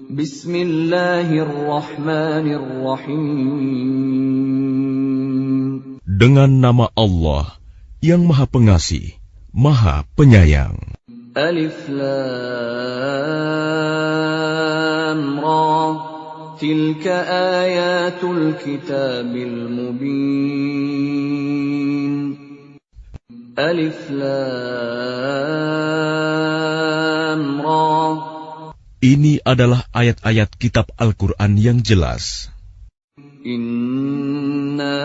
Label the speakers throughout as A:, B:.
A: Bismillahirrahmanirrahim.
B: Dengan nama Allah yang Maha Pengasih, Maha Penyayang.
A: Alif Lam Ra. Tilka ayatul kitabil mubin. Alif Lam Ra.
B: Ini adalah ayat-ayat kitab Al-Quran yang jelas.
A: Inna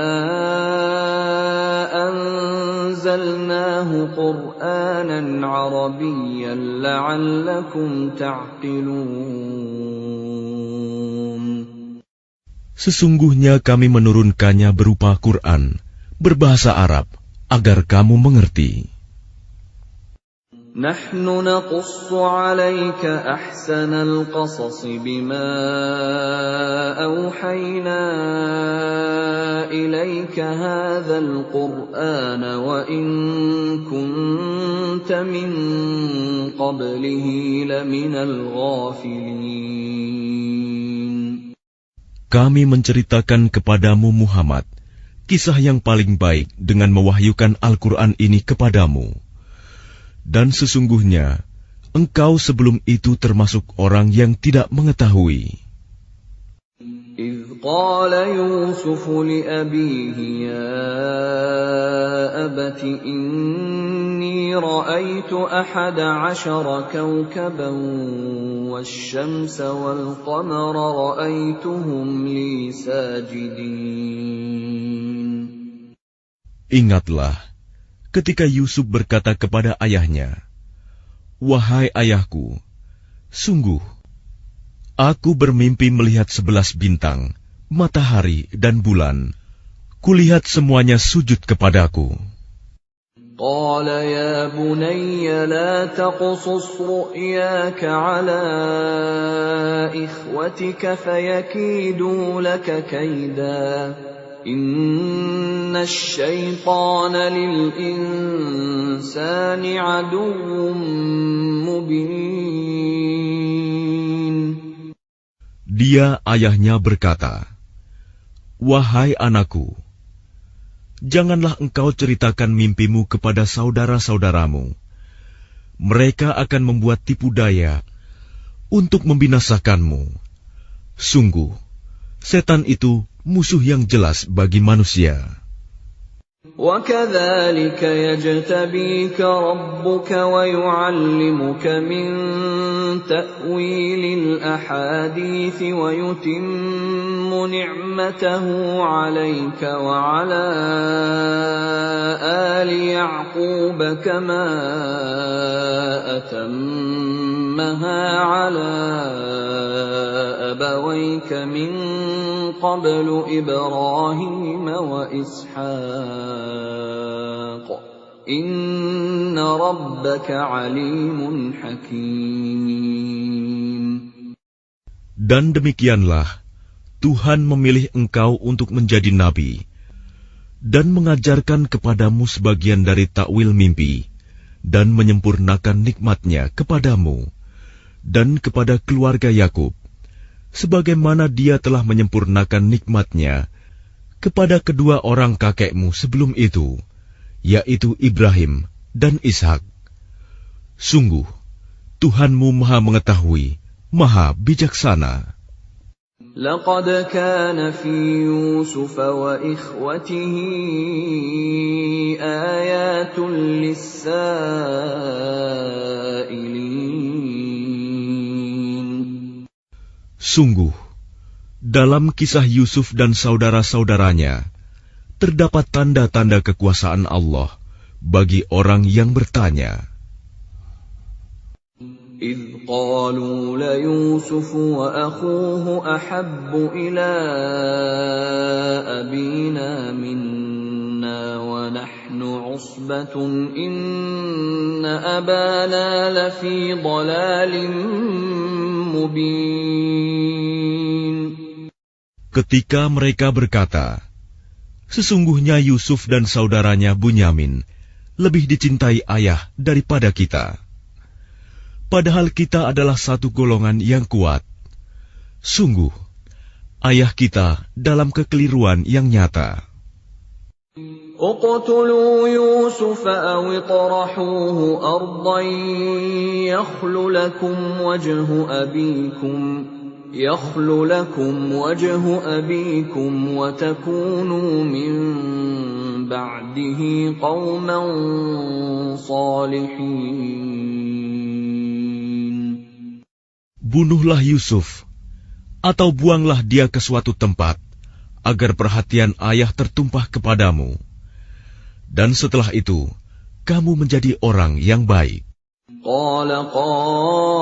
A: anzalnahu Qur'anan Arabiyyan la'allakum ta'qilun.
B: Sesungguhnya kami menurunkannya berupa Quran, berbahasa Arab, agar kamu mengerti.
A: Nahnu naqussu 'alaika ahsanal qasas bima awhayna ilaika hadzal qur'ana wa in kunta min qablihi laminal ghafilin.
B: Kami menceritakan kepadamu Muhammad kisah yang paling baik dengan mewahyukan Al-Quran ini kepadamu. Dan sesungguhnya, engkau sebelum itu termasuk orang yang tidak mengetahui.
A: إِذْ قَالَ يُوسُفُ لِأَبِيهِ يَا أَبَتِ إِنِّي رَأَيْتُ 11 كَوْكَبًا وَالشَّمْسَ وَالْقَمَرَ رَأَيْتُهُمْ لِي سَاجِدِينَ.
B: Ingatlah, ketika Yusuf berkata kepada ayahnya, "Wahai ayahku, sungguh, aku bermimpi melihat 11 bintang, matahari dan bulan. Kulihat semuanya sujud kepadaku."
A: قال يا بني لا تقصص رؤياك على إخوتك فيكيدوا لك كيدا إن الشيطان للإنسان عدو مبين.
B: Dia ayahnya berkata, "Wahai anakku, janganlah engkau ceritakan mimpimu kepada saudara-saudaramu. Mereka akan membuat tipu daya untuk membinasakanmu. Sungguh, setan itu musuh yang jelas bagi manusia."
A: وَكَذَلِكَ يَجْتَبِيكَ رَبُّكَ وَيُعَلِّمُكَ مِن تَأْوِيلِ الْأَحَادِيثِ وَيُتِمُّ نِعْمَتَهُ عَلَيْكَ وَعَلَى آلِ يَعْقُوبَ كَمَا أَتَمَّهَا عَلَى أَبَوَيْكَ مِن قَبْلُ إِبْرَاهِيمَ وَإِسْحَاقَ إِنَّ رَبَّكَ عَلِيمٌ حَكِيمٌ.
B: Dan demikianlah Tuhan memilih engkau untuk menjadi nabi dan mengajarkan kepadamu sebagian dari takwil mimpi dan menyempurnakan nikmat-Nya kepadamu dan kepada keluarga Yakub, sebagaimana Dia telah menyempurnakan nikmat-Nya kepada kedua orang kakekmu sebelum itu, yaitu Ibrahim dan Ishak. Sungguh, Tuhanmu Maha Mengetahui, Maha Bijaksana.
A: لقد كان في يوسف وإخوته آيات للسائلين.
B: Sungguh, dalam kisah Yusuf dan saudara-saudaranya, terdapat tanda-tanda kekuasaan Allah bagi orang yang bertanya.
A: إِذْ قَالُوا لَيُوسُفُ وَأَخُوهُ أَحَبُّ إِلَىٰ أَبِينَا مِنَّا وَنَحْنُ عُصْبَةٌ إِنَّ أَبَانَا لَفِي ضَلَالٍ مُّبِينٍ.
B: Ketika mereka berkata, "Sesungguhnya Yusuf dan saudaranya Bunyamin lebih dicintai ayah daripada kita. Padahal kita adalah satu golongan yang kuat. Sungguh, ayah kita dalam kekeliruan yang nyata.
A: اقتلوا يوسف أو اطرحوه أرضا يخل لكم وجه أبيكم وتكونوا من بعده قوما صالحين.
B: Bunuhlah Yusuf, atau buanglah dia ke suatu tempat, agar perhatian ayah tertumpah kepadamu. Dan setelah itu, kamu menjadi orang yang baik.
A: قال قائل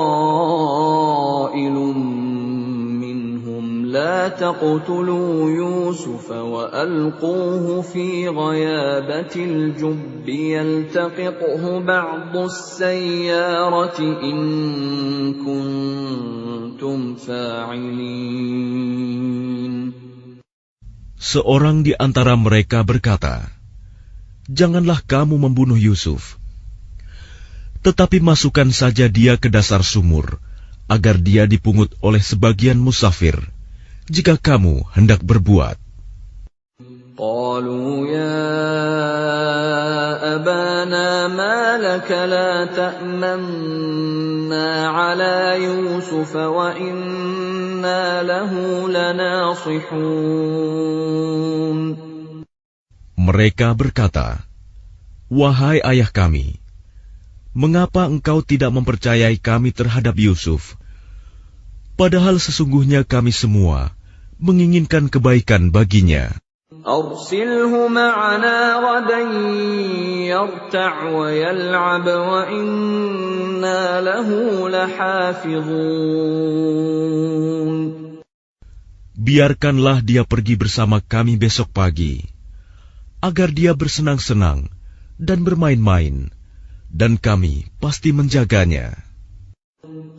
A: منهم لا تقتلوا يوسف وألقوه في غيابة الجب يلتقطه بعض السيارة إن كنتم فاعلين.
B: Seorang di antara mereka berkata, "Janganlah kamu membunuh Yusuf, tetapi masukkan saja dia ke dasar sumur, agar dia dipungut oleh sebagian musafir, jika kamu hendak berbuat."
A: قالوا يا أبانا ما لك لا تأمنا على يوسف وإنا له لناصحون.
B: Mereka berkata, "Wahai ayah kami, mengapa engkau tidak mempercayai kami terhadap Yusuf? Padahal sesungguhnya kami semua menginginkan kebaikan baginya."
A: أرسله معنا غدا يرتع ويلعب وإنا له لحافظون.
B: Biarkanlah dia pergi bersama kami besok pagi, agar dia bersenang-senang dan bermain-main, dan kami pasti menjaganya.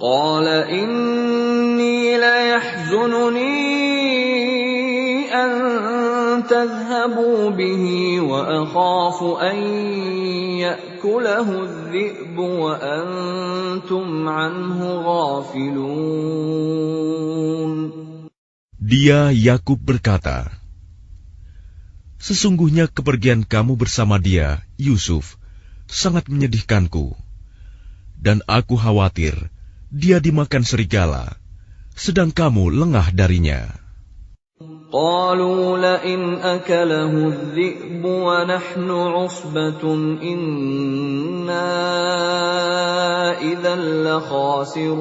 A: قال إني ليحزنني أن تذهبوا به وأخاف أن يأكله الذئب وأنتم عنه غافلون.
B: Dia Yakub berkata, "Sesungguhnya kepergian kamu bersama dia, Yusuf, sangat menyedihkanku, dan aku khawatir dia dimakan serigala, sedang kamu lengah darinya."
A: قالوا لئن أكله الذئب ونحن عصبة إنا إذا لخاسرون.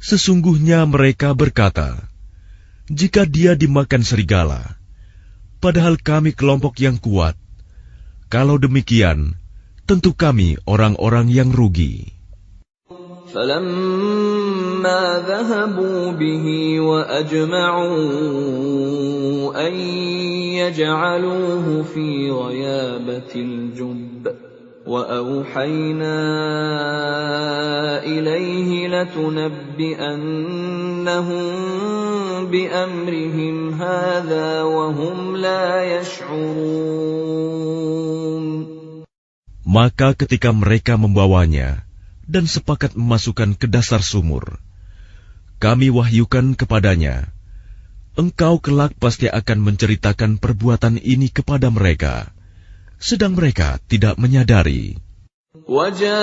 B: Sesungguhnya mereka berkata, "Jika dia dimakan serigala, padahal kami kelompok yang kuat, kalau demikian, tentu kami orang-orang yang rugi."
A: فَلَمَّا ذَهَبُوا بِهِ وَأَجْمَعُوا أَن يَجْعَلُوهُ فِي غَيَابَتِ الْجُبِّ وَأَوْحَيْنَا إِلَيْهِ لَتُنَبِّئَنَّهُم بِأَمْرِهِمْ هَٰذَا وَهُمْ لَا يَشْعُرُونَ.
B: Maka ketika mereka membawanya dan sepakat memasukkan ke dasar sumur, kami wahyukan kepadanya, "Engkau kelak pasti akan menceritakan perbuatan ini kepada mereka," sedang mereka tidak menyadari.
A: وَجَاءُوا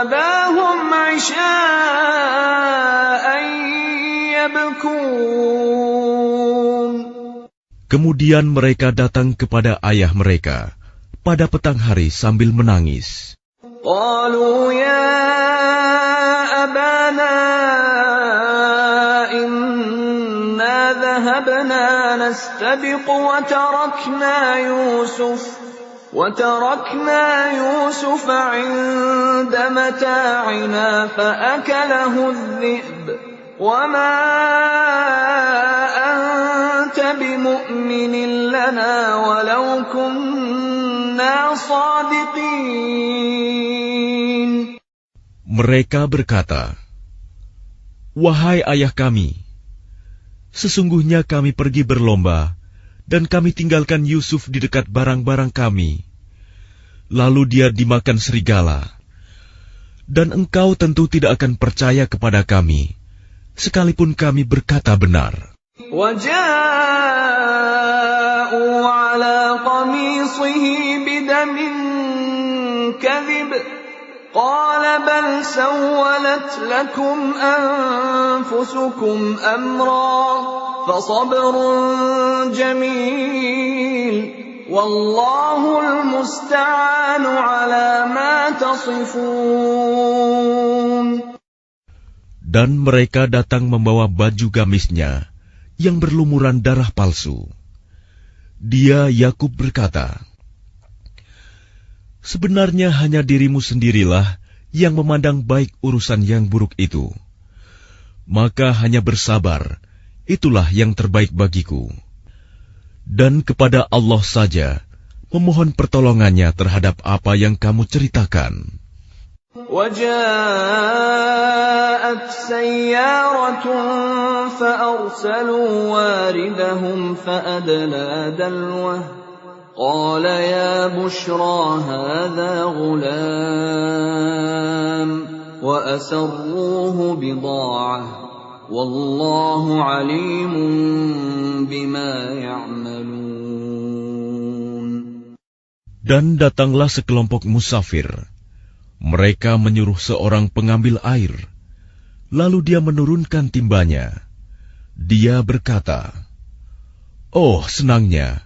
A: أَبَاهُمْ عِشَاءً يَبْكُونَ.
B: Kemudian mereka datang kepada ayah mereka pada petang hari sambil menangis.
A: قالوا يا أبانا إنا ذهبنا نستبق وتركنا يوسف عند متاعنا فأكله الذئب وما أنت بمؤمن لنا ولو كنا صادقين.
B: Mereka berkata, "Wahai ayah kami, sesungguhnya kami pergi berlomba dan kami tinggalkan Yusuf di dekat barang-barang kami. Lalu dia dimakan serigala, Dan engkau tentu tidak akan percaya kepada kami, sekalipun kami berkata benar.
A: وَجَاءُوا عَلَى قَمِيصِهِ بِدَمٍ كَذِبٍ قَالَ بَلْ سَوَّلَتْ لَكُمْ أَنفُسُكُمْ أَمْرًا فَصَبْرٌ جَمِيلٌ وَاللَّهُ الْمُسْتَعَانُ عَلَى مَا تَصِفُونَ.
B: Dan mereka datang membawa baju gamisnya yang berlumuran darah palsu. Dia, Yakub, berkata, sebenarnya hanya dirimu sendirilah yang memandang baik urusan yang buruk itu. Maka hanya bersabar, itulah yang terbaik bagiku. Dan kepada Allah saja memohon pertolongannya terhadap apa yang kamu ceritakan.
A: وَجَاءَتْ سَيَّارَةٌ فَأَرْسَلُوا وَارِدَهُمْ فَأَدْلَىٰ دَلْوَهُ قَالَ يَا بُشْرَىٰ هَٰذَا غُلَامٌ وَأَسَرُّوهُ بِضَاعَةً وَاللَّهُ عَلِيمٌ بِمَا يَعْمَلُونَ.
B: Dan datanglah sekelompok musafir. Mereka menyuruh seorang pengambil air, lalu dia menurunkan timbanya. Dia berkata, oh senangnya,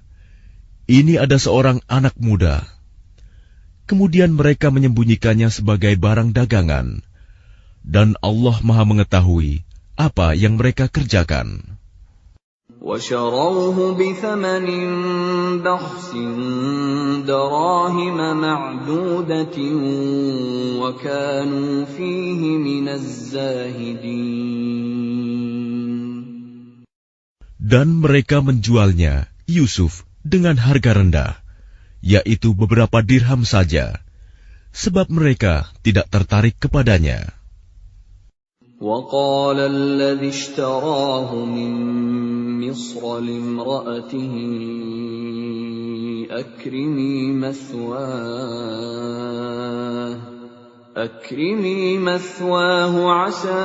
B: ini ada seorang anak muda. Kemudian mereka menyembunyikannya sebagai barang dagangan, dan Allah Maha mengetahui apa yang mereka kerjakan.
A: وَشَرَوْهُ بِثَمَنٍ بَخْسٍ دَرَاهِمَ مَعْدُودَةٍ وَكَانُوا فِيهِ مِنَ الزَّاهِدِينَ.
B: Dan mereka menjualnya, Yusuf, dengan harga rendah, yaitu beberapa dirham saja, sebab mereka tidak tertarik kepadanya.
A: وَقَالَ الَّذِي اشْتَرَاهُ مِن مِّصْرَ لِامْرَأَتِهِ أَكْرِمِي مَثْوَاهُ عَسَىٰ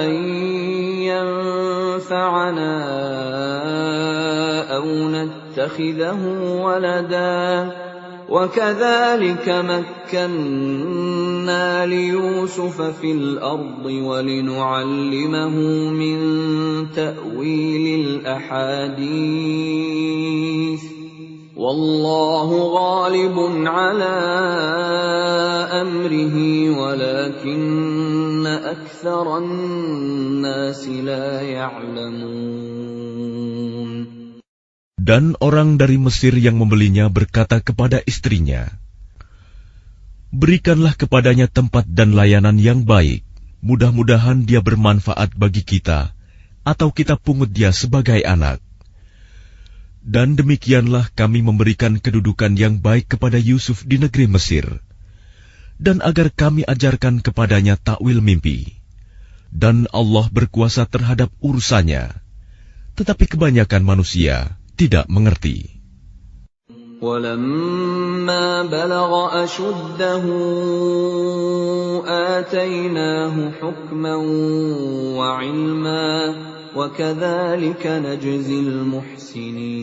A: أَن يَنفَعَنَا أَوْ نَتَّخِذَهُ وَلَدًا وَكَذَلِكَ مَكَّنَّا لِيُوسُفَ فِي الْأَرْضِ وَلِنُعَلِّمَهُ مِن تَأْوِيلِ الْأَحَادِيثِ وَاللَّهُ غَالِبٌ عَلَىٰ أَمْرِهِ وَلَكِنَّ أَكْثَرَ النَّاسِ لَا يَعْلَمُونَ.
B: Dan orang dari Mesir yang membelinya berkata kepada istrinya, berikanlah kepadanya tempat dan layanan yang baik, mudah-mudahan dia bermanfaat bagi kita, atau kita pungut dia sebagai anak. Dan demikianlah kami memberikan kedudukan yang baik kepada Yusuf di negeri Mesir, dan agar kami ajarkan kepadanya takwil mimpi. Dan Allah berkuasa terhadap urusannya, tetapi kebanyakan manusia tidak mengerti.
A: وَلَمَّا بَلَغَ أَشُدَّهُ آتَيْنَاهُ حُكْمًا وَعِلْمًا وَكَذَلِكَ نَجْزِي الْمُحْسِنِينَ.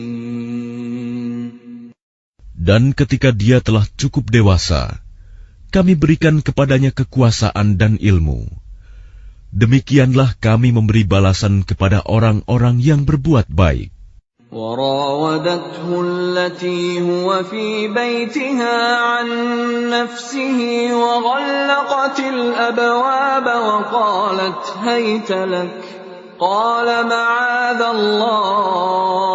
B: Dan ketika dia telah cukup dewasa, kami berikan kepadanya kekuasaan dan ilmu. Demikianlah kami memberi balasan kepada orang-orang yang berbuat baik.
A: وراودته التي هو في بيتها عن نفسه وغلقت الأبواب وقالت هيت لك قال معاذ الله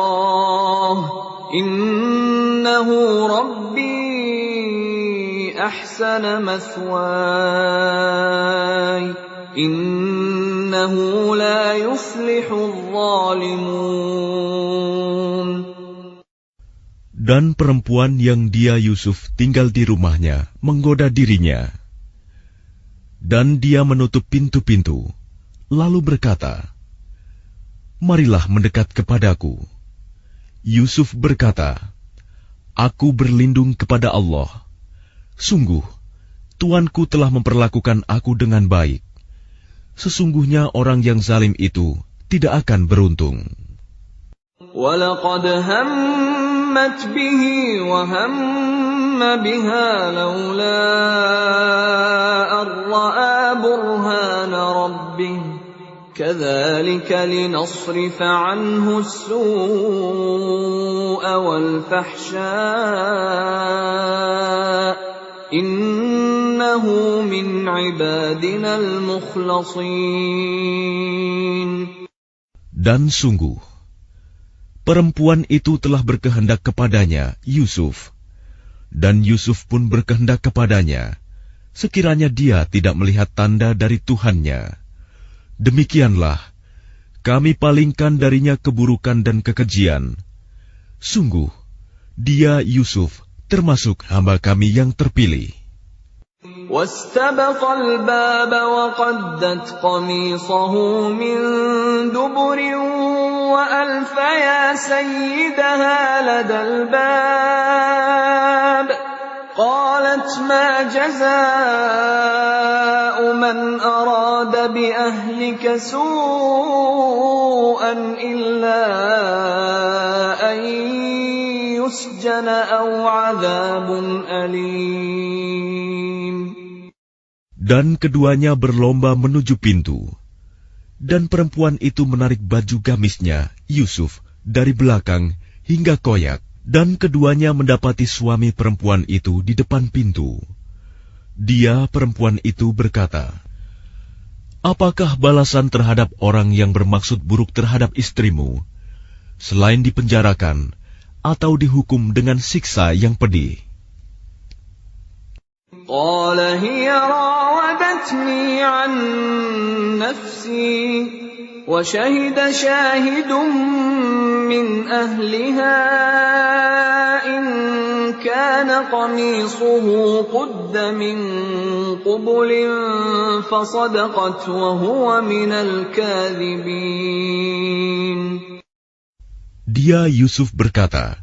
A: إنه ربي أحسن مثواي إنه لا يفلح الظالمون.
B: Dan perempuan yang dia Yusuf tinggal di rumahnya menggoda dirinya. Dan dia menutup pintu-pintu, lalu berkata, marilah mendekat kepadaku. Yusuf berkata, aku berlindung kepada Allah. Sungguh, Tuanku telah memperlakukan aku dengan baik. Sesungguhnya orang yang zalim itu tidak akan beruntung.
A: وَلَقَدْ هَمَّتْ بِهِ وَهَمَّ بِهَا لَوْلَا أَن رَّأَىٰ بُرْهَانَ رَبِّهِ كَذَٰلِكَ لِنَصْرِفَ عَنْهُ السُّوءَ وَالْفَحْشَاءَ إِنَّهُ مِنْ عِبَادِنَا الْمُخْلَصِينَ.
B: Dan sungguh, perempuan itu telah berkehendak kepadanya, Yusuf. Dan Yusuf pun berkehendak kepadanya, sekiranya dia tidak melihat tanda dari Tuhannya. Demikianlah, kami palingkan darinya keburukan dan kekejian. Sungguh, dia Yusuf termasuk hamba kami yang terpilih.
A: وَاسْتَبَقَ الْبَابَ وَقَدَّتْ قَمِيصَهُ مِنْ دُبُرٍ وَأَلْفَ يَا سَيِّدَهَا لَدَى الْبَابِ قَالَتْ مَا جَزَاءُ مَنْ أَرَادَ بِأَهْلِكَ سُوءًا إِلَّا أَنْ يُسْجَنَ أَوْ عَذَابٌ أَلِيمٌ.
B: Dan keduanya berlomba menuju pintu. Dan perempuan itu menarik baju gamisnya, Yusuf, dari belakang hingga koyak. Dan keduanya mendapati suami perempuan itu di depan pintu. Dia, perempuan itu, berkata, "Apakah balasan terhadap orang yang bermaksud buruk terhadap istrimu, selain dipenjarakan atau dihukum dengan siksa yang pedih?"
A: قال هي راودتني عن نفسي وشهد شاهد من أهلها إن كان قميصه قد من قبل فصدقت وهو من الكاذبين.
B: Dia Yusuf berkata,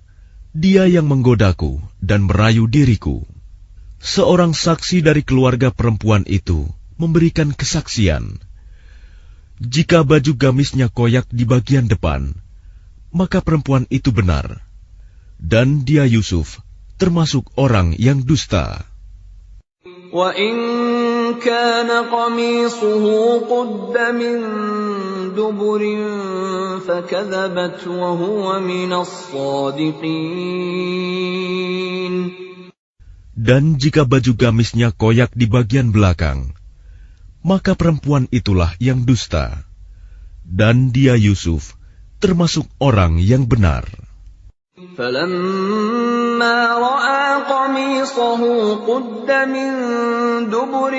B: "Dia yang menggodaku dan merayu diriku." Seorang saksi dari keluarga perempuan itu memberikan kesaksian. Jika baju gamisnya koyak di bagian depan, maka perempuan itu benar. Dan dia Yusuf termasuk orang yang dusta.
A: وَإِنْ كَانَ قَمِيصُهُ قُدَّ مِنْ دُبُرٍ فَكَذَبَتْ وَهُوَ مِنَ الصَّادِقِينَ.
B: Dan jika baju gamisnya koyak di bagian belakang, maka perempuan itulah yang dusta. Dan dia Yusuf termasuk orang yang benar.
A: فَلَمَّا رَأَى قَمِيصَهُ قُدَّ مِنْ دُبُرٍ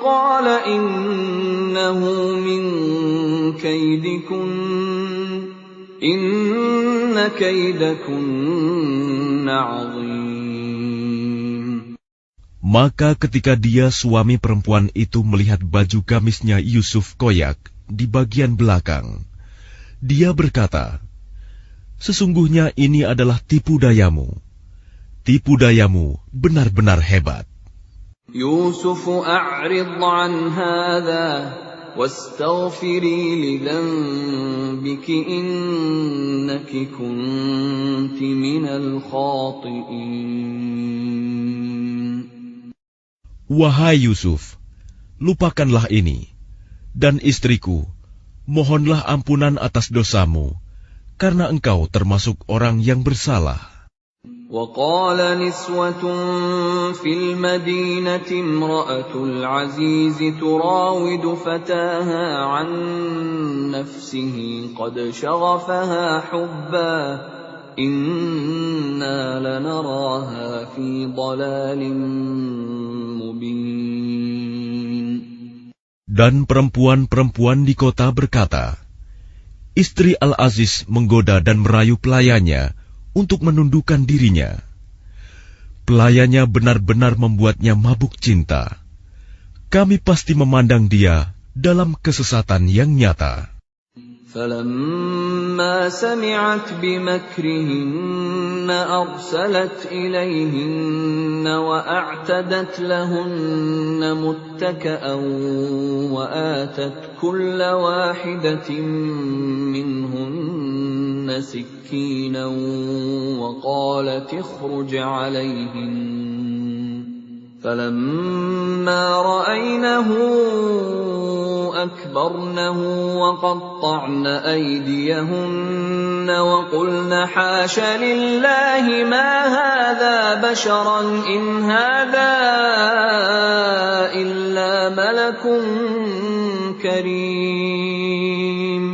A: قَالَ إِنَّهُ مِنْ كَيْدِكُنَّ إِنَّ كَيْدَكُنَّ عَظِيمٌ.
B: Maka ketika dia suami perempuan itu melihat baju gamisnya Yusuf koyak di bagian belakang, dia berkata, "Sesungguhnya ini adalah tipu dayamu. Tipu dayamu benar-benar hebat."
A: Yusuf a'rid 'an hadha wastaghfiri li dhanbiki innaki kunti minal khati'in.
B: Wahai Yusuf, lupakanlah ini, dan istriku, mohonlah ampunan atas dosamu, karena engkau termasuk orang yang bersalah.
A: وَقَالَ نِسْوَةٌ فِي الْمَدِينَةِ امْرَأَتُ الْعَزِيزِ تُرَاوِدُ فَتَاهَا عَنْ نَفْسِهِ قَدْ شَغَفَهَا حُبًّا إِنَّا لَنَرَاهَا فِي ضَلَالٍ مُبِينٍ.
B: Dan perempuan-perempuan di kota berkata, "Istri Al-Aziz menggoda dan merayu pelayannya untuk menundukkan dirinya. Pelayannya benar-benar membuatnya mabuk cinta. Kami pasti memandang dia dalam kesesatan yang nyata."
A: فلما سمعت بمكرهن أرسلت إليهن وأعتدت لهن متكأ وآتت كل واحدة منهن سكينا وقالت اخرج عليهن فلما رأينه أكبرنه وقطعن أيديهن وقلن حاش لله ما هذا بشرا إن هذا إلا ملك كريم.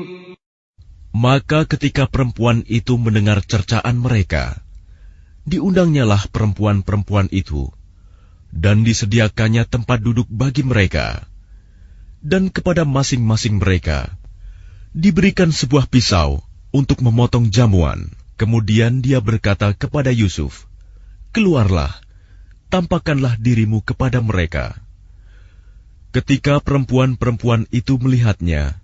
B: Maka ketika perempuan itu mendengar cercaan mereka, diundangnyalah perempuan-perempuan itu, dan disediakannya tempat duduk bagi mereka. Dan kepada masing-masing mereka diberikan sebuah pisau untuk memotong jamuan. Kemudian dia berkata kepada Yusuf, "Keluarlah, tampakkanlah dirimu kepada mereka." Ketika perempuan-perempuan itu melihatnya,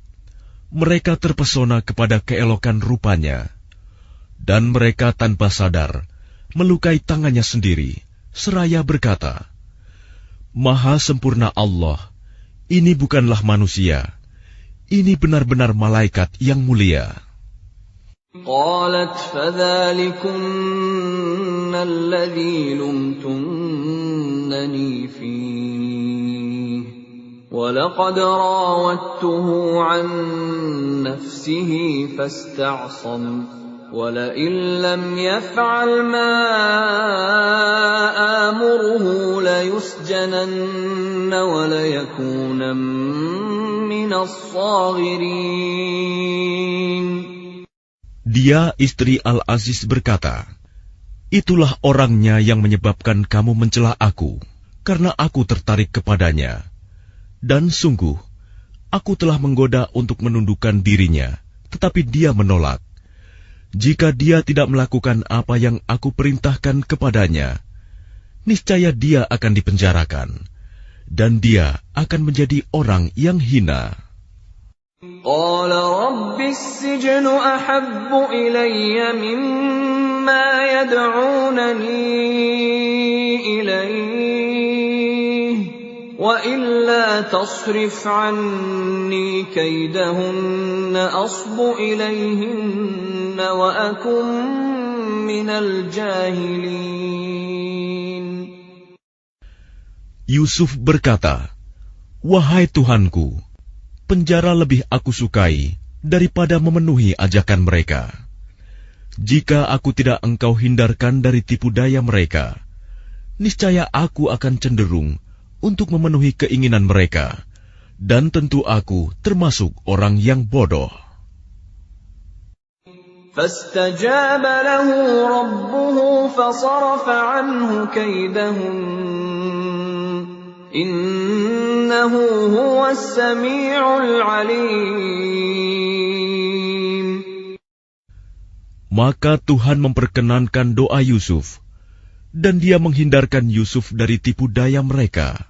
B: mereka terpesona kepada keelokan rupanya, dan mereka tanpa sadar melukai tangannya sendiri, seraya berkata, "Maha sempurna Allah, ini bukanlah manusia, ini benar-benar malaikat yang mulia."
A: قالت فذلكن الذي لمتنني فيه ولقد راودته عن نفسه فاستعصم ولئن لم يفعل ما آمره ليسجنن وليكونا من الصاغرين.
B: Dia, istri Al-Aziz, berkata, "Itulah orangnya yang menyebabkan kamu mencela aku, karena aku tertarik kepadanya. Dan sungguh, aku telah menggoda untuk menundukkan dirinya, tetapi dia menolak. Jika dia tidak melakukan apa yang aku perintahkan kepadanya, niscaya dia akan dipenjarakan, dan dia akan menjadi orang yang hina."
A: قال رب السجن أحب إلي مما يدعونني إليه وإلا تصرف عني كيدهن أصب إليهن وأكن من الجاهلين.
B: Yusuf berkata, "Wahai Tuhanku, penjara lebih aku sukai daripada memenuhi ajakan mereka. Jika aku tidak engkau hindarkan dari tipu daya mereka, niscaya aku akan cenderung untuk memenuhi keinginan mereka, dan tentu aku termasuk orang yang bodoh."
A: فاستجاب له ربه فصرف عنه كيدهن إنه هو السميع العليم.
B: Maka Tuhan memperkenankan doa Yusuf, dan dia menghindarkan Yusuf dari tipu daya mereka.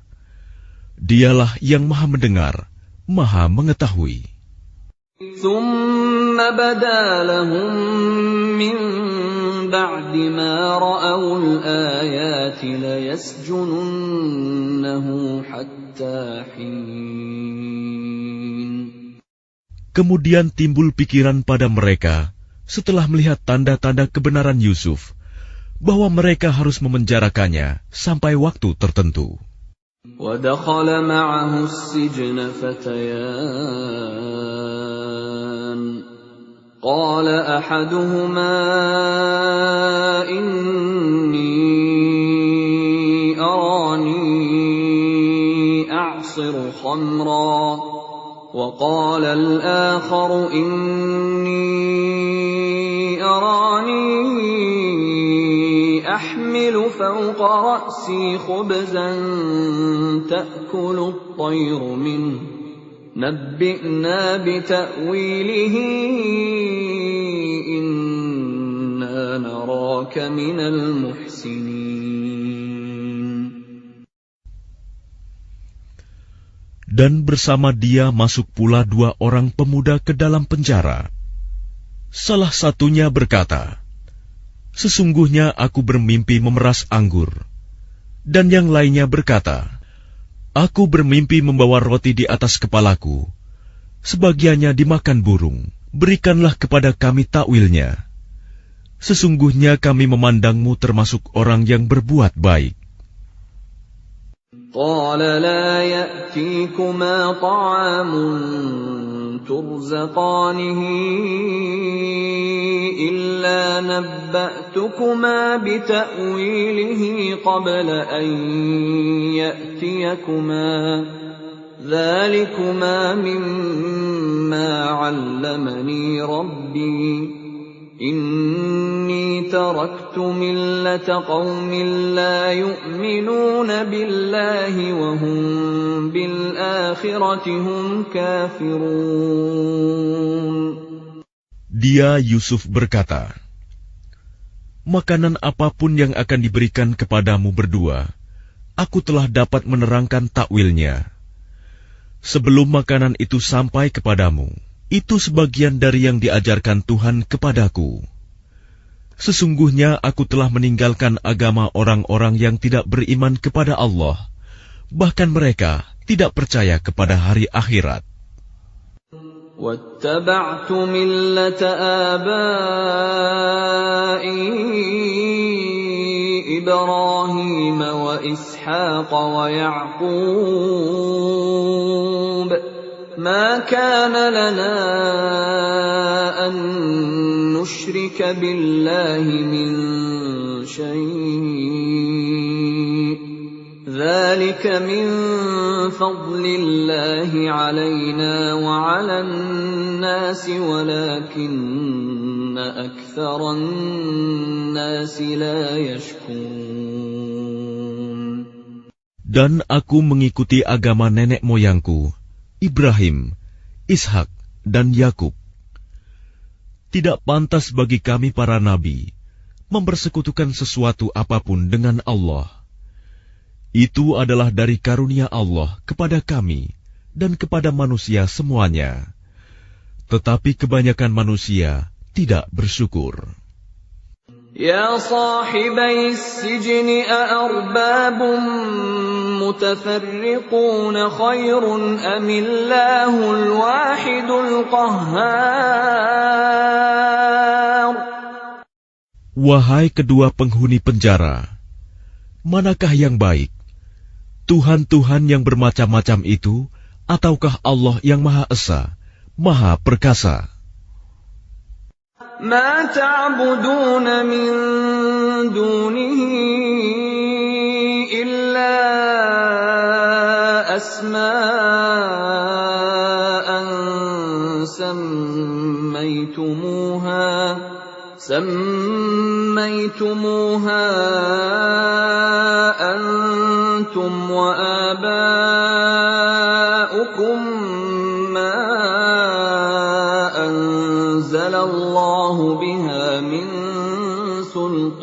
B: Dialah yang Maha Mendengar, Maha Mengetahui.
A: ثم بدا لهم من بعد ما رأوا الآيات ليسجننه حتى حين.
B: Kemudian timbul pikiran pada mereka setelah melihat tanda-tanda kebenaran Yusuf, bahwa mereka harus memenjarakannya sampai waktu tertentu.
A: وَدَخَلَ مَعَهُ السِّجْنَ فَتَيَانِ قَالَ أَحَدُهُمَا إِنِّي أَرَانِي أَعْصِرُ خَمْرًا وَقَالَ الْآخَرُ إِنِّي أَرَانِي أحمل فوق رأسي خبزا تأكل الطير منه نبئنا بتأويله إنا نراك من المحسنين.
B: Dan bersama dia masuk pula 2 orang pemuda ke dalam penjara. Salah satunya berkata, "Sesungguhnya aku bermimpi memeras anggur." Dan yang lainnya berkata, "Aku bermimpi membawa roti di atas kepalaku. Sebagiannya dimakan burung. Berikanlah kepada kami takwilnya. Sesungguhnya kami memandangmu termasuk orang yang berbuat baik."
A: قال لا يأتيكما طعام ترزقانه إلا نبأتكما بتأويله قبل أن يأتيكما ذلكما مما علمني ربي إني تركت ملة قوم لا يؤمنون بالله وهم بالآخرة هم كافرون.
B: Dia Yusuf berkata, "Makanan apapun yang akan diberikan kepadamu berdua, aku telah dapat menerangkan takwilnya. Sebelum makanan itu sampai kepadamu, itu sebagian dari yang diajarkan Tuhan kepadaku. Sesungguhnya aku telah meninggalkan agama orang-orang yang tidak beriman kepada Allah, bahkan mereka tidak percaya kepada hari akhirat."
A: وَاتَّبَعْتُ مِلَّةَ آبَائِي إِبْرَاهِيمَ وَإِسْحَاقَ وَيَعْقُوبَ مَا كَانَ لَنَا أَن نُّشْرِكَ بِاللَّهِ مِن شَيْءٍ ذَلِكَ مِن فَضْلِ اللَّهِ عَلَيْنَا وَعَلَى النَّاسِ وَلَكِنَّ أَكْثَرَ النَّاسِ لَا يَشْكُرُونَ.
B: Dan aku mengikuti agama nenek moyangku, Ibrahim, Ishak, dan Yakub. Tidak pantas bagi kami para nabi mempersekutukan sesuatu apapun dengan Allah. Itu adalah dari karunia Allah kepada kami dan kepada manusia semuanya. Tetapi kebanyakan manusia tidak bersyukur.
A: يا صاحبي السجن أأرباب متفرقون خير أم الله الواحد القهار.
B: Wahai kedua penghuni penjara, manakah yang baik? Tuhan-Tuhan yang bermacam-macam itu, ataukah Allah yang Maha Esa, Maha Perkasa?
A: ما تعبدون من دونه إلا أسماء سميتموها أنتم وآباؤكم ما أنزل الله بها من سلطان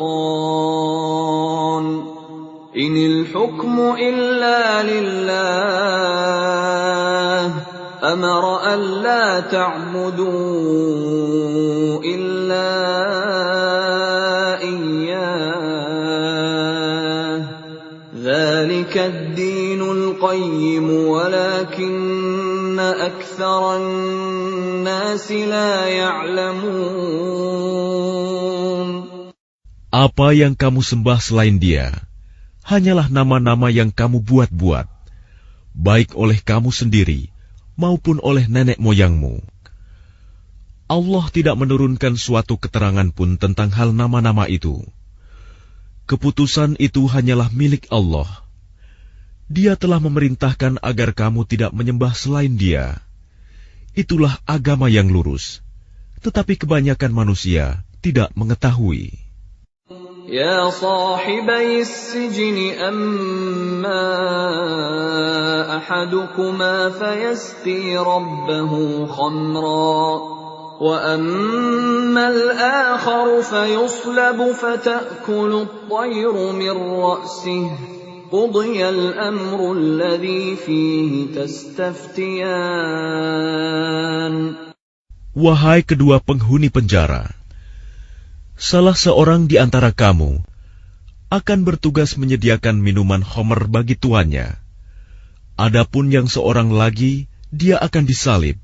A: إن الحكم إلا لله أمر ألا تعبدوا إلا إياه ذلك الدين القيم ولكن أكثر الناس لا يعلمون.
B: Apa yang kamu sembah selain Dia hanyalah nama-nama yang kamu buat-buat, baik oleh kamu sendiri maupun oleh nenek moyangmu. Allah tidak menurunkan suatu keterangan pun tentang hal nama-nama itu. Keputusan itu hanyalah milik Allah. Dia telah memerintahkan agar kamu tidak menyembah selain Dia. Itulah agama yang lurus, tetapi kebanyakan manusia tidak mengetahui.
A: يا صاحبي السجن أما أحدكما فيسقي ربه خمرا وأما الآخر فيصلب فتأكل الطير من رأسه قُضِيَ الْأَمْرُ الَّذِي فِيهِ تَسْتَفْتِيَانِ.
B: Wahai kedua penghuni penjara, salah seorang di antara kamu akan bertugas menyediakan minuman khamr bagi tuannya. Adapun yang seorang lagi, dia akan disalib,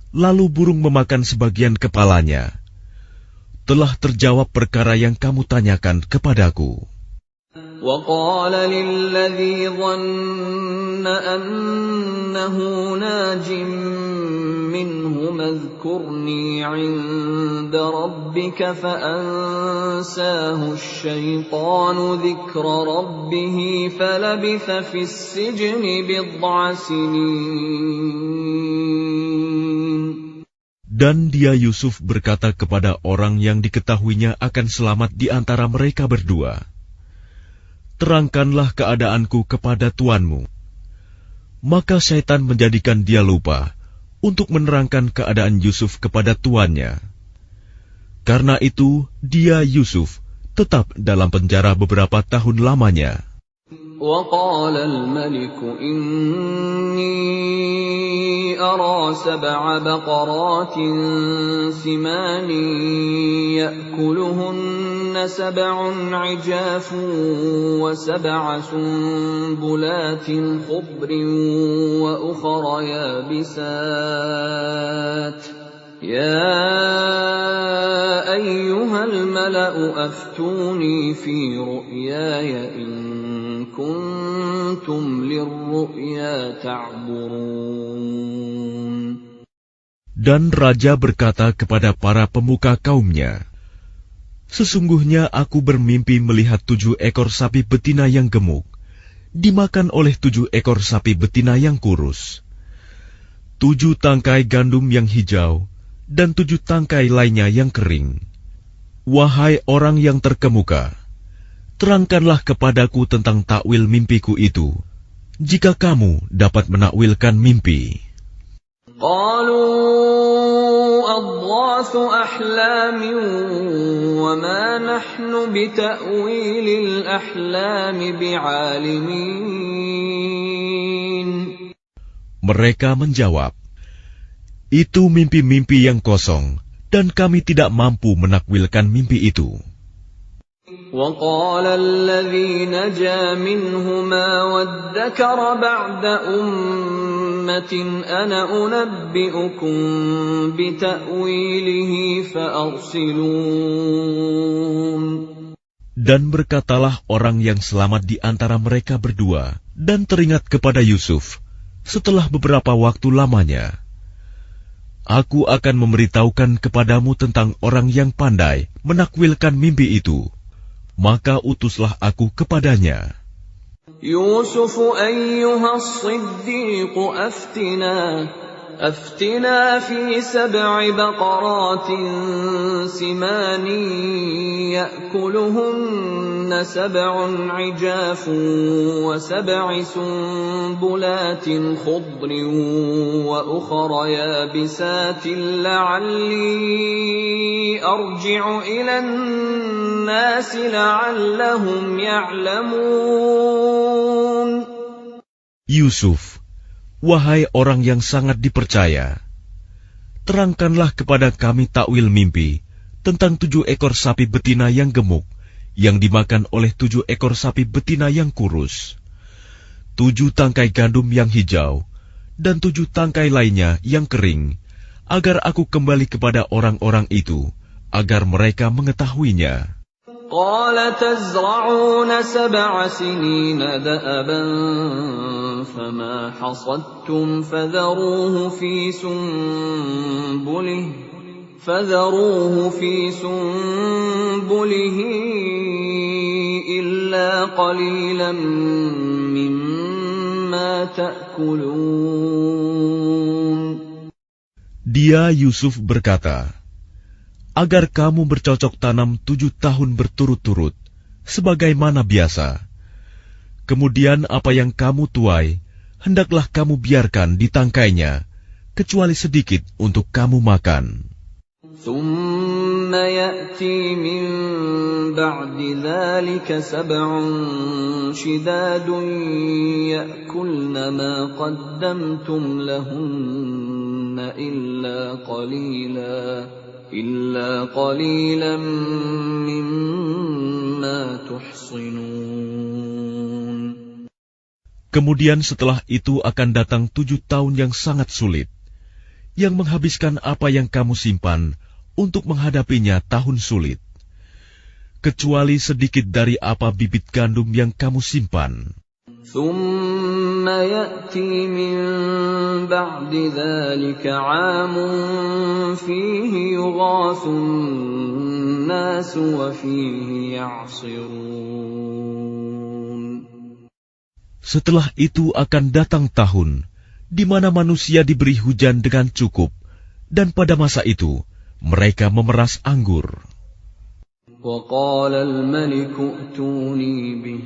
B: lalu burung memakan sebagian kepalanya. Telah terjawab perkara yang kamu tanyakan kepadaku.
A: وَقَالَ لِلَّذِي ظَنَّ أَنَّهُ نَاجٍ مِّنْهُمَا اذْكُرْنِي عِندَ رَبِّكَ فَأَنسَاهُ الشَّيْطَانُ ذِكْرَ رَبِّهِ فَلَبِثَ فِي السِّجْنِ بِضْعَ سِنِينَ.
B: Dan dia Yusuf berkata kepada orang yang diketahuinya akan selamat di antara mereka berdua, terangkanlah keadaanku kepada tuanmu. Maka syaitan menjadikan dia lupa untuk menerangkan keadaan Yusuf kepada tuannya. Karena itu, dia Yusuf tetap dalam penjara beberapa tahun lamanya.
A: وَقَالَ الْمَلِكُ إِنِّي أَرَى 7 بَقَرَاتٍ سِمَانٍ يَأْكُلُهُنَّ 7 عِجَافٌ و7 سُنبُلَاتٍ خُضْرٍ وَأُخَرَ يَابِسَاتٍ يَا أَيُّهَا الْمَلَأُ أَفْتُونِي فِي رُؤْيَايَ إِن كُنتُمْ لِلرُّؤْيَا تَعْبُرُونَ.
B: Dan raja berkata kepada para pemuka kaumnya, sesungguhnya aku bermimpi melihat 7 ekor sapi betina yang gemuk dimakan oleh 7 ekor sapi betina yang kurus, 7 tangkai gandum yang hijau, dan 7 tangkai lainnya yang kering. Wahai orang yang terkemuka, terangkanlah kepadaku tentang takwil mimpiku itu, jika kamu dapat menakwilkan mimpi.
A: قالوا أضغاث أحلام وما نحن بتأويل الأحلام بعالمين.
B: Mereka menjawab, itu mimpi-mimpi yang kosong, dan kami tidak mampu menakwilkan mimpi itu.
A: وقال الذي نجا منهما وادكر بعد أمة أنا أنبئكم بتأويله فأرسلون.
B: Dan berkatalah orang yang selamat di antara mereka berdua dan teringat kepada Yusuf setelah beberapa waktu lamanya, aku akan memberitahukan kepadamu tentang orang yang pandai menakwilkan mimpi itu. Maka utuslah aku kepadanya.
A: Yusuf ayyuha as-siddiq aftina fi 7 baqaratin simanin ya'kuluhunna 7 'ijafun wa 7 sunbulatin khudrin wa ukhra yabisatin la'alli arji'u ila an-nas la'allahum ya'lamun.
B: Yusuf, wahai orang yang sangat dipercaya, terangkanlah kepada kami takwil mimpi tentang 7 ekor sapi betina yang gemuk, yang dimakan oleh 7 ekor sapi betina yang kurus, 7 tangkai gandum yang hijau, dan 7 tangkai lainnya yang kering, agar aku kembali kepada orang-orang itu, agar mereka mengetahuinya.
A: قال تزرعون 7 سنين دأبا فما حصدتم فذروه في سنبله إلا قليلا مما تأكلون.
B: Dia Yusuf berkata, agar kamu bercocok tanam 7 tahun berturut-turut, sebagaimana biasa. Kemudian apa yang kamu tuai, hendaklah kamu biarkan di tangkainya, kecuali sedikit untuk kamu makan.
A: ثم يأتي من بعد ذلك 7 شداد يأكلن ما قدمتم لهن إلا قليلا مما تحصنون.
B: Kemudian setelah itu akan datang 7 tahun yang sangat sulit, yang menghabiskan apa yang kamu simpan untuk menghadapinya tahun sulit, kecuali sedikit dari apa bibit gandum yang kamu simpan.
A: ثم يأتي من بعد ذلك عام فيه يغاث الناس وفيه يعصرون.
B: Setelah itu akan datang tahun di mana manusia diberi hujan dengan cukup, dan pada masa itu mereka memeras anggur.
A: وقال الملك ائتوني به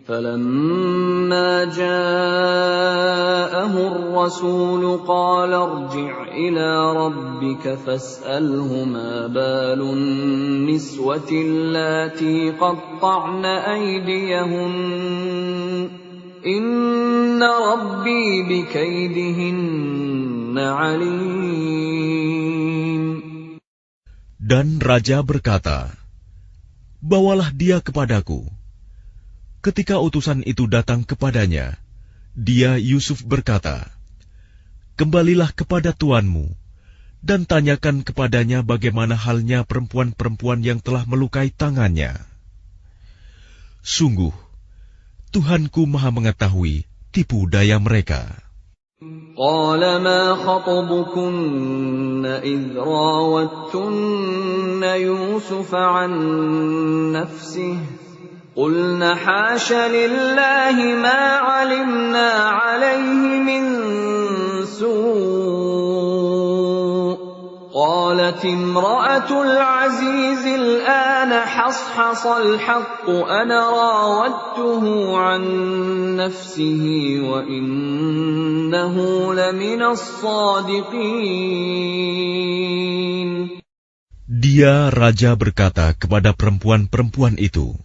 A: فلما جاءه الرسول قال ارجع إلى ربك فاسأله ما بال النسوة اللاتي قطعن أيديهن إن ربي بكيدهن عليم.
B: Dan raja berkata, "Bawalah dia kepadaku." Ketika utusan itu datang kepadanya, dia Yusuf berkata, "Kembalilah kepada tuanmu dan tanyakan kepadanya bagaimana halnya perempuan-perempuan yang telah melukai tangannya. Sungguh, Tuhanku Maha mengetahui tipu daya mereka."
A: قال ما خطبكن إذ راوتن يوسف عن نفسه قلن حاش لله ما علمنا عليه من سوء قالت امرأة العزيز الآن حصحص الحق أنا راودته عن نفسه وإنه لمن الصادقين.
B: Dia raja berkata kepada perempuan-perempuan itu,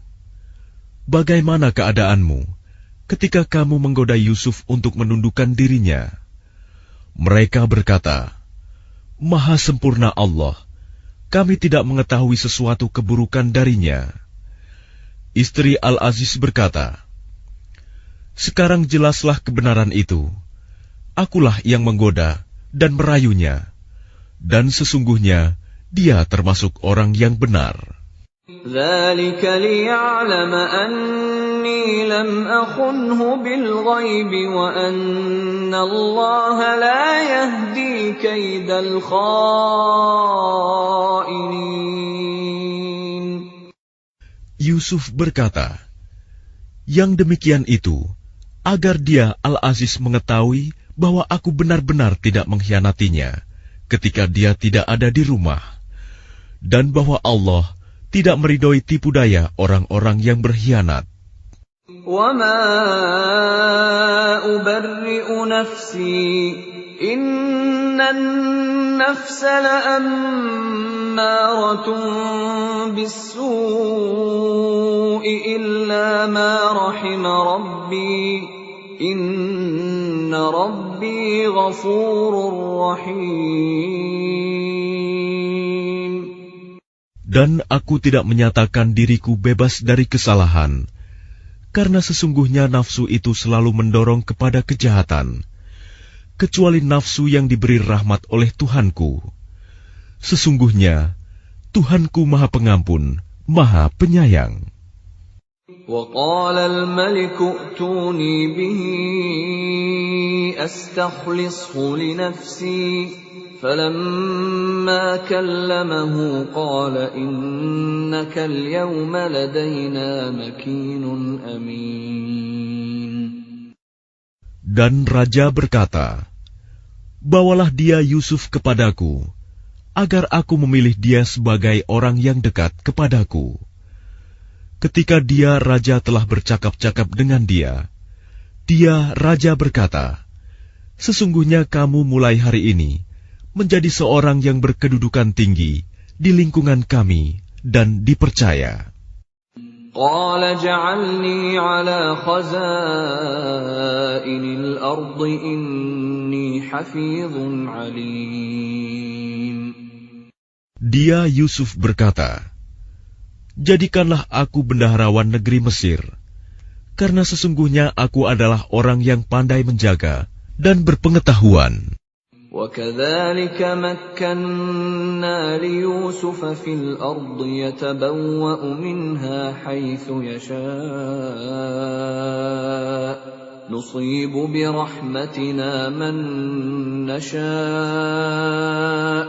B: "Bagaimana keadaanmu ketika kamu menggoda Yusuf untuk menundukkan dirinya?" Mereka berkata, "Maha sempurna Allah, kami tidak mengetahui sesuatu keburukan darinya." Istri Al-Aziz berkata, "Sekarang jelaslah kebenaran itu. Akulah yang menggoda dan merayunya, dan sesungguhnya dia termasuk orang yang benar."
A: ذلك ليعلم أني لم أخنه بالغيب وأن الله لا يهدي كيد الخائنين.
B: Yusuf berkata, "Yang demikian itu agar dia Al-Aziz mengetahui bahwa aku benar-benar tidak mengkhianatinya ketika dia tidak ada di rumah, dan bahwa Allah tidak meridhoi tipu daya orang-orang yang berkhianat."
A: وَمَا أُبَرِّئُ نَفْسِي إِنَّ النَّفْسَ لَأَمَّارَةٌ بِالسُّوءِ إِلَّا مَا رَحِمَ رَبِّي إِنَّ رَبِّي غَفُورٌ رَّحِيمٌ.
B: Dan aku tidak menyatakan diriku bebas dari kesalahan, karena sesungguhnya nafsu itu selalu mendorong kepada kejahatan, kecuali nafsu yang diberi rahmat oleh Tuhanku. Sesungguhnya Tuhanku Maha Pengampun, Maha Penyayang.
A: وقال الملك ائتوني به أستخلصه لنفسي فلما كلمه قال إنك اليوم لدينا مكين أمين.
B: Dan raja berkata, "Bawalah dia Yusuf kepadaku, agar aku memilih dia sebagai orang yang dekat kepadaku." Ketika dia raja telah bercakap-cakap dengan dia raja berkata, "Sesungguhnya kamu mulai hari ini menjadi seorang yang berkedudukan tinggi di lingkungan kami dan dipercaya.
A: قال اجعلني على خزائن الأرض إني حفيظ عليم.
B: Dia Yusuf berkata, jadikanlah aku bendaharawan negeri Mesir, karena sesungguhnya aku adalah orang yang pandai menjaga dan berpengetahuan.
A: وكذلك مكنا ليوسف في الأرض يتبوأ منها حيث يشاء نصيب برحمتنا من نشاء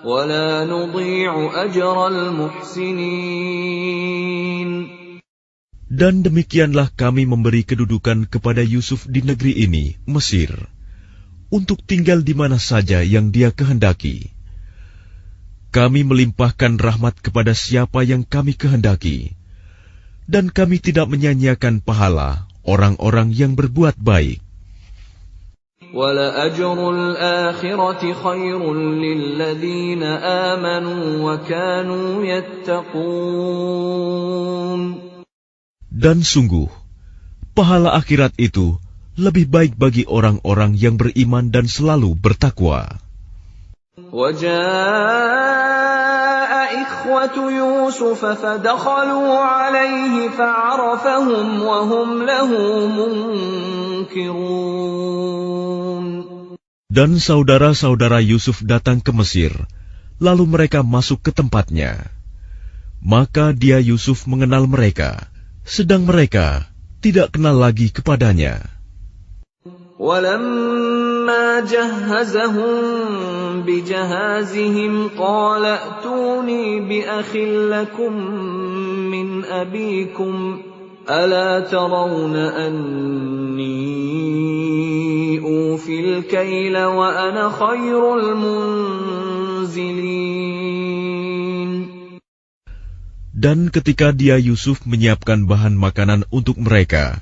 A: ولا نضيع أجر المحسنين.
B: Dan demikianlah kami memberi kedudukan kepada Yusuf di negeri ini, Mesir, untuk tinggal di mana saja yang dia kehendaki. Kami melimpahkan rahmat kepada siapa yang kami kehendaki, dan kami tidak menyanyiakan pahala orang-orang yang berbuat baik.
A: وَلَأَجْرُ الْآخِرَةِ خَيْرٌ لِلَّذِينَ آمَنُوا وَكَانُوا يَتَّقُونَ.
B: Dan sungguh, pahala akhirat itu lebih baik bagi orang-orang yang beriman dan selalu bertakwa.
A: وَجَاءَ إِخْوَةُ يُوسُفَ فَدَخَلُوا عَلَيْهِ فَعَرَفَهُمْ وَهُمْ لَهُ مُنكِرُونَ.
B: Dan saudara-saudara Yusuf datang ke Mesir, lalu mereka masuk ke tempatnya. Maka dia Yusuf mengenal mereka, sedang mereka tidak kenal lagi kepadanya.
A: وَلَمَّا جَهَّزَهُم بِجَهَازِهِمْ قَالَ ائْتُونِي بِأَخٍ لَّكُم مِّنْ أَبِيكُمْ أَلَا تَرَوْنَ أَنِّي أُوفِي الْكَيْلَ وَأَنَا خَيْرُ الْمُنزِلِينَ.
B: Dan ketika dia Yusuf menyiapkan bahan makanan untuk mereka,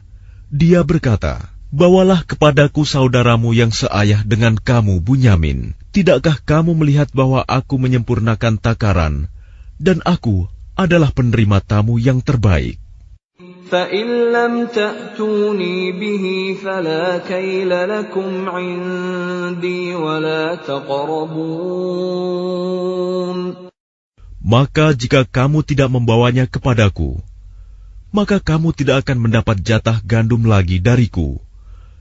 B: dia berkata, bawalah kepadaku saudaramu yang seayah dengan kamu, Bunyamin. Tidakkah kamu melihat bahwa aku menyempurnakan takaran, dan aku adalah penerima tamu yang terbaik?
A: فَإِن لَّمْ تَأْتُونِي بِهِ فَلَا كَيْلَ لَكُمْ عِندِي وَلَا تَقْرَبُونَ.
B: Maka jika kamu tidak membawanya kepadaku, maka kamu tidak akan mendapat jatah gandum lagi dariku,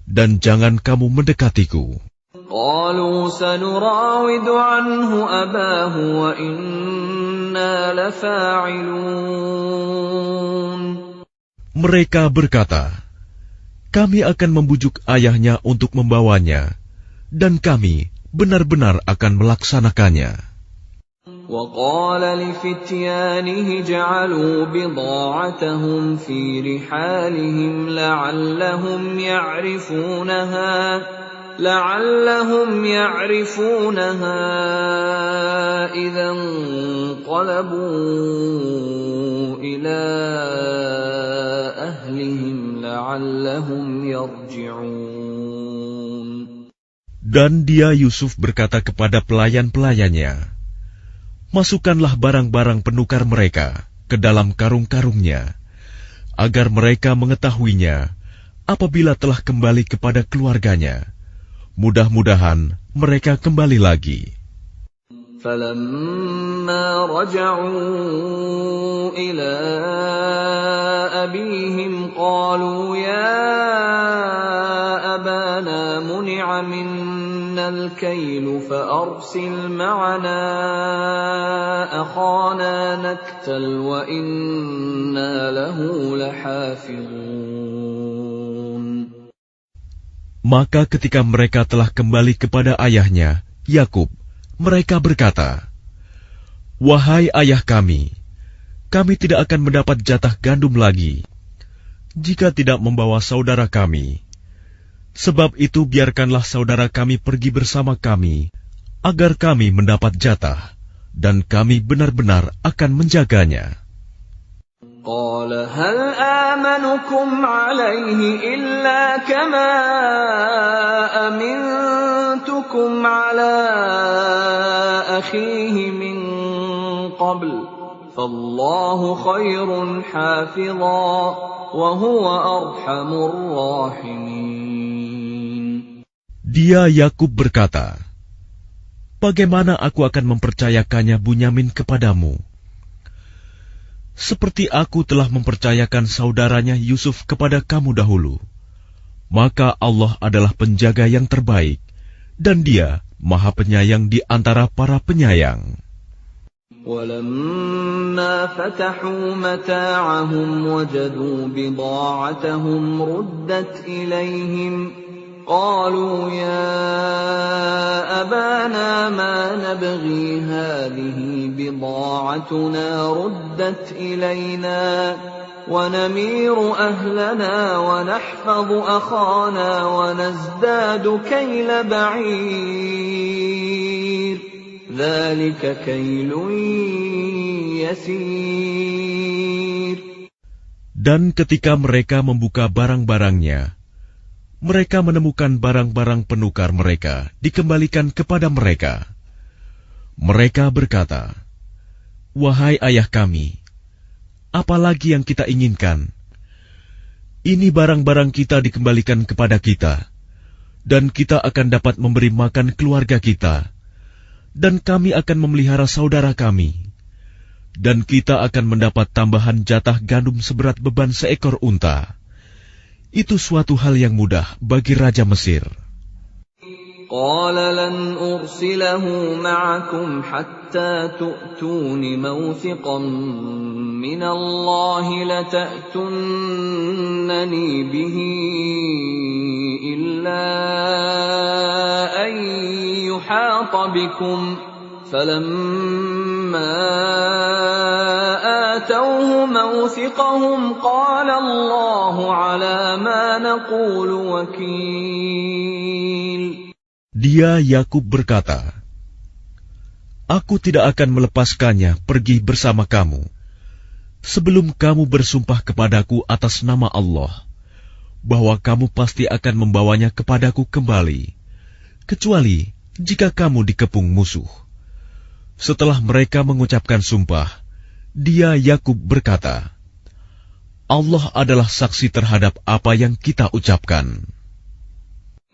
B: dan jangan kamu mendekatiku.
A: قَالُوا سَنُرَاوِدُ عَنْهُ أَبَاهُ وَإِنَّا لَفَاعِلُونَ.
B: Mereka berkata, kami akan membujuk ayahnya untuk membawanya, dan kami benar-benar akan melaksanakannya.
A: وَقَالَ لِفِتْيَانِهِ جَعَلُوا بِضَاعَتَهُمْ فِي رِحَالِهِمْ لَعَلَّهُمْ يَعْرِفُونَهَا إِذَا انقَلَبُوا إِلَى أَهْلِهِمْ لَعَلَّهُمْ يَرْجِعُونَ.
B: Dan dia Yusuf berkata kepada pelayan-pelayannya, masukkanlah barang-barang penukar mereka ke dalam karung-karungnya, agar mereka mengetahuinya apabila telah kembali kepada keluarganya. Mudah-mudahan mereka kembali lagi.
A: فَلَمَّا رَجَعُوا إِلَى أَبِيهِمْ قَالُوا يَا أَبَانَا مُنِعَ مِنَّا الْكَيْلُ فَأَرْسِلْ مَعَنَا أَخَانَا نَكْتَلْ وَإِنَّا لَهُ لَحَافِظُونَ.
B: Maka ketika mereka telah kembali kepada ayahnya, Yakub, mereka berkata, wahai ayah kami tidak akan mendapat jatah gandum lagi jika tidak membawa saudara kami. Sebab itu biarkanlah saudara kami pergi bersama kami, agar kami mendapat jatah, dan kami benar-benar akan menjaganya.
A: قال هل آمنكم عليه إلا كما أمنتكم على أخيه من قبل فالله خير حافظا وهو أرحم الراحمين.
B: Dia Yakub berkata, bagaimana aku akan mempercayakannya Bunyamin kepadamu? Seperti aku telah mempercayakan saudaranya Yusuf kepada kamu dahulu. Maka Allah adalah penjaga yang terbaik, dan Dia Maha Penyayang di antara para penyayang.
A: وَلَمَّا فَتَحُوا مَتَاعَهُمْ وَجَدُوا بِضَاعَتَهُمْ رُدَّتْ إِلَيْهِمْ قَالُوا يَا أَبَانَا مَا نَبْغِي هَٰذِهِ بِضَاعَتُنَا رُدَّتْ إِلَيْنَا وَنَمِيرُ أَهْلَنَا وَنَحْفَظُ أَخَانَا وَنَزْدَادُ كَيْلَ بَعِيرٍ ذَلِكَ كَيْلٌ يَسِيرٌ.
B: Dan ketika mereka membuka barang-barangnya, mereka menemukan barang-barang penukar mereka dikembalikan kepada mereka. Mereka berkata, wahai ayah kami, apalagi yang kita inginkan? Ini barang-barang kita dikembalikan kepada kita, dan kita akan dapat memberi makan keluarga kita, dan kami akan memelihara saudara kami, dan kita akan mendapat tambahan jatah gandum seberat beban seekor unta. Itu suatu hal yang mudah bagi Raja Mesir.
A: قال لن أرسله معكم حتى تؤتون موثقا من الله لتأتونني به إلا أن يحاط بكم فلما آتوه موثقهم قال الله على ما نقول وكيل.
B: Dia Yakub berkata, aku tidak akan melepaskannya pergi bersama kamu sebelum kamu bersumpah kepadaku atas nama Allah bahwa kamu pasti akan membawanya kepadaku kembali, kecuali jika kamu dikepung musuh. Setelah mereka mengucapkan sumpah, dia Yakub berkata, Allah adalah saksi terhadap apa yang kita ucapkan.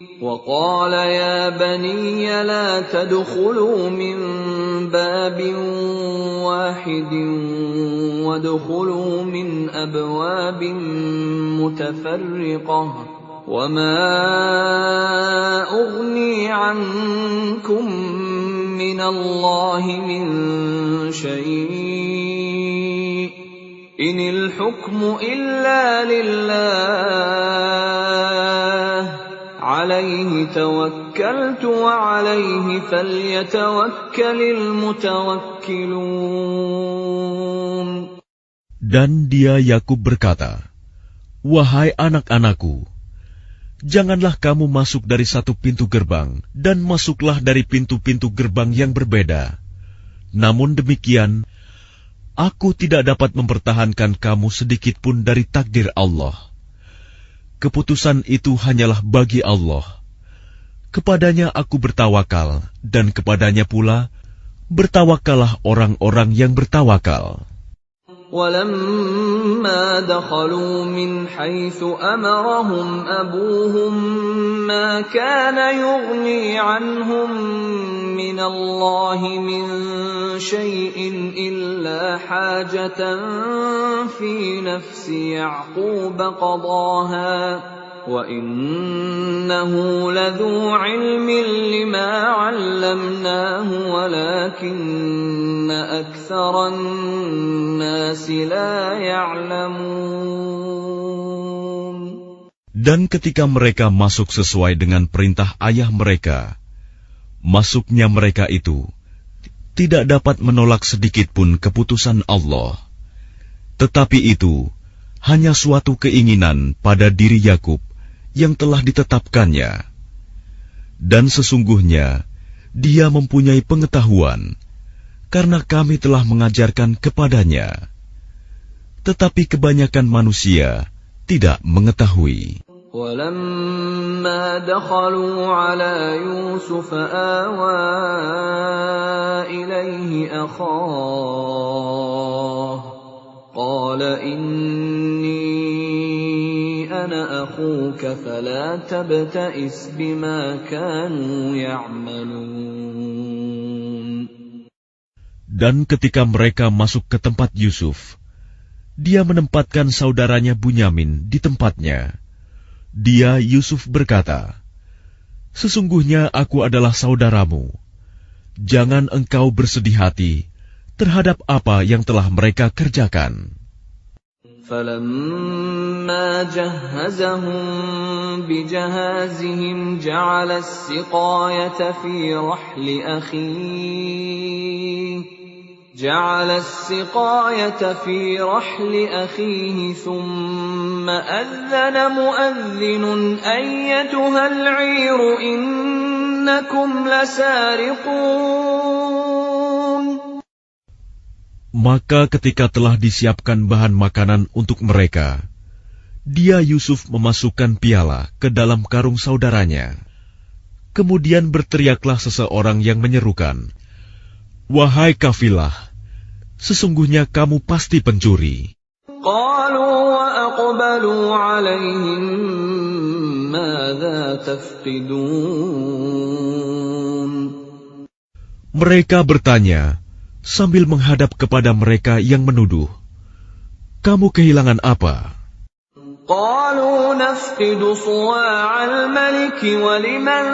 A: وقال يا بني لا تدخلوا من باب واحد وادخلوا من أبواب متفرقة وما أغني عنكم من الله من شيء إن الحكم إلا لله عليه توكلت وعليه فليتوكل المتوكلون.
B: Dan dia Yakub berkata, wahai anak-anakku, janganlah kamu masuk dari satu pintu gerbang dan masuklah dari pintu-pintu gerbang yang berbeda. Namun demikian, aku tidak dapat mempertahankan kamu sedikit pun dari takdir Allah. Keputusan itu hanyalah bagi Allah. Kepadanya aku bertawakal, dan kepadanya pula bertawakallah orang-orang yang bertawakal.
A: وَلَمَّا دَخَلُوا مِنْ حَيْثُ أَمَرَهُمْ أَبُوهُمْ مَا كَانَ يُغْنِي عَنْهُمْ مِنَ اللَّهِ مِنْ شَيْءٍ إِلَّا حَاجَةً فِي نَفْسِ يَعْقُوبَ قَضَاهَا وَإِنَّهُ لَذُو عِلْمٍ لِمَا عَلَّمْنَاهُ وَلَكِنَّ أَكْثَرَ النَّاسِ لَا يَعْلَمُونَ.
B: Dan ketika mereka masuk sesuai dengan perintah ayah mereka, masuknya mereka itu tidak dapat menolak sedikit pun keputusan Allah. Tetapi itu hanya suatu keinginan pada diri Yakub yang telah ditetapkannya. Dan sesungguhnya dia mempunyai pengetahuan, karena kami telah mengajarkan kepadanya. Tetapi kebanyakan manusia tidak mengetahui.
A: ولما دخلوا على يوسف آوى إليه أخاه قال إني أنا أخوك فلا تبتئس بما كانوا يعملون.
B: Dan ketika mereka masuk ke tempat Yusuf, dia menempatkan saudaranya Bunyamin di tempatnya. Dia, Yusuf, berkata, "Sesungguhnya aku adalah saudaramu. Jangan engkau bersedih hati terhadap apa yang telah mereka kerjakan."
A: فَلَمَّا جَهَّزَهُم بِجَهَازِهِمْ جَعَلَ السِّقَايَةَ فِي رَحْلِ أَخِيهِ ثُمَّ أَذَّنَ مُؤَذِّنٌ أَيَّتُهَا الْعِيرُ إِنَّكُمْ لَسَارِقُونَ.
B: Maka ketika telah disiapkan bahan makanan untuk mereka, dia Yusuf memasukkan piala ke dalam karung saudaranya. Kemudian berteriaklah seseorang yang menyerukan, "Wahai kafilah, sesungguhnya kamu pasti pencuri."
A: قالوا وأقبلوا عليهم ماذا تفقدون.
B: Mereka bertanya sambil menghadap kepada mereka yang menuduh, "Kamu kehilangan apa?"
A: قالوا نفقد صواع الملك ولمن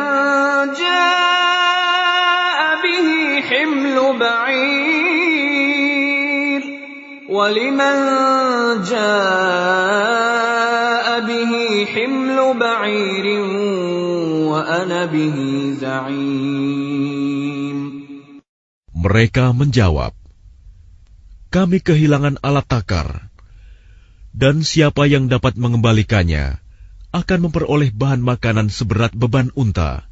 A: جاء به حمل بعير وأنا به زعيم.
B: Mereka menjawab, "Kami kehilangan alat takar, dan siapa yang dapat mengembalikannya akan memperoleh bahan makanan seberat beban unta,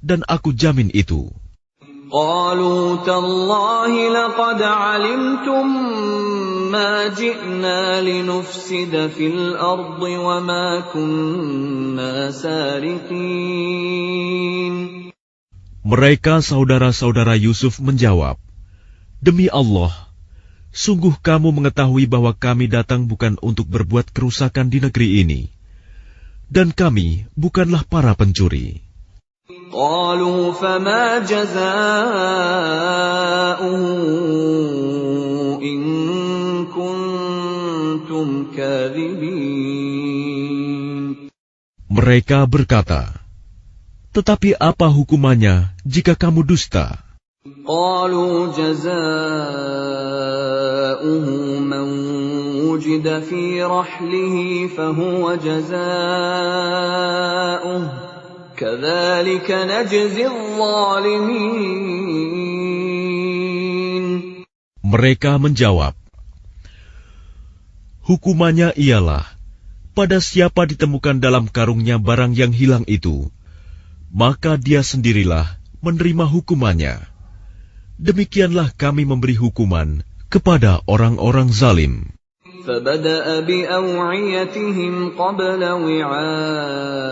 B: dan aku jamin itu."
A: قالوا تالله لقد علمتم ما جئنا لنفسد في الأرض وما كنا سارقين.
B: Mereka saudara-saudara Yusuf menjawab, "Demi Allah, sungguh kamu mengetahui bahwa kami datang bukan untuk berbuat kerusakan di negeri ini, dan kami bukanlah para pencuri."
A: قالوا فما جزاؤه إن كنتم كاذبين.
B: Mereka berkata, "Tetapi apa hukumannya jika kamu dusta?"
A: قالوا جزاؤه من وجد في رحله فهو جزاؤه كذلك نجزي الظالمين.
B: Mereka menjawab, "Hukumannya ialah, pada siapa ditemukan dalam karungnya barang yang hilang itu, maka dia sendirilah menerima hukumannya. Demikianlah kami memberi hukuman kepada orang-orang zalim."
A: فبدأ بأوعيتهم قبل وعاء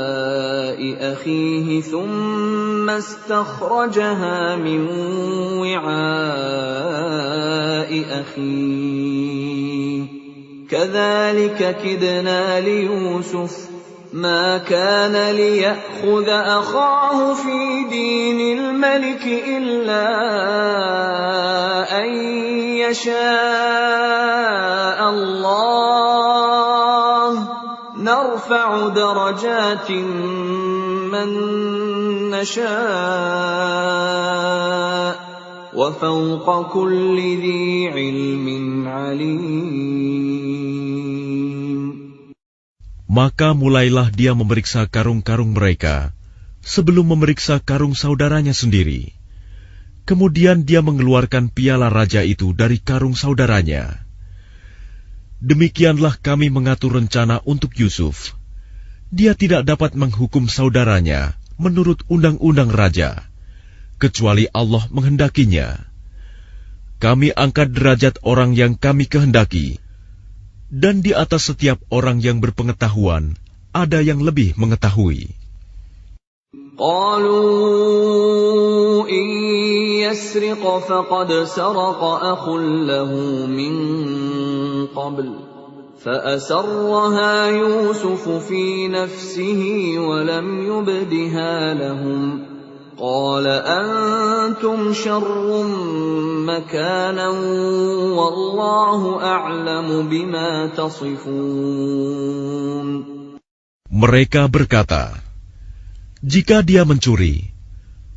A: أخيه ثم استخرجها من وعاء أخيه كذلك كدنا ليوسف ما كان ليأخذ أخاه في دين الملك إلا أن يشاء الله نرفع درجات من نشاء وفوق كل ذي علم عليم.
B: Maka mulailah dia memeriksa karung-karung mereka sebelum memeriksa karung saudaranya sendiri. Kemudian dia mengeluarkan piala raja itu dari karung saudaranya. Demikianlah kami mengatur rencana untuk Yusuf. Dia tidak dapat menghukum saudaranya menurut undang-undang raja, kecuali Allah menghendakinya. Kami angkat derajat orang yang kami kehendaki, dan di atas setiap orang yang berpengetahuan ada yang lebih mengetahui.
A: قالوا إن يسرق فقد سرق أخ له من قبل فأسرها يوسف في نفسه ولم يبدها لهم قال أنتم شر مكانا والله أعلم بما تصفون.
B: Mereka berkata, jika dia mencuri,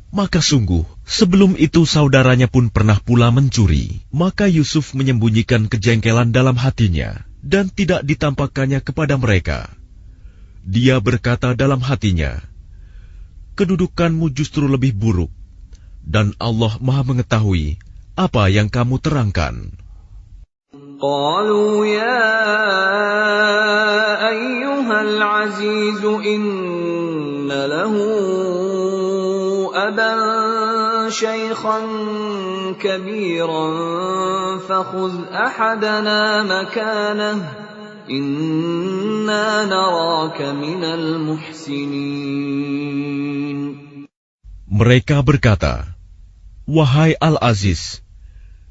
B: maka sungguh sebelum itu saudaranya pun pernah pula mencuri. Maka Yusuf menyembunyikan kejengkelan dalam hatinya dan tidak ditampakkannya kepada mereka. Dia berkata dalam hatinya, kedudukanmu justru lebih buruk, dan Allah Maha mengetahui apa yang kamu terangkan.
A: قالوا يا أيها العزيز إن له أبا شيخا كبيرا فخذ أحدنا مكانه إنا نراك من المحسنين.
B: Mereka berkata, wahai Al-Aziz,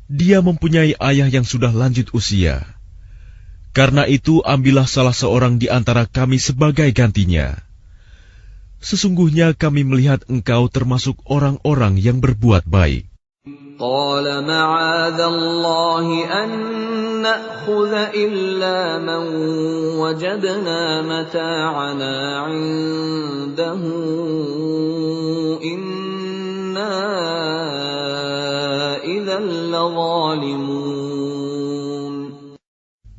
B: dia mempunyai ayah yang sudah lanjut usia. Karena itu ambillah salah seorang di antara kami sebagai gantinya. Sesungguhnya kami melihat engkau termasuk orang-orang yang berbuat baik.
A: قال معاذ الله أن نأخذ إلا من وجدنا متاعنا عنده إنا إذا لظالمون.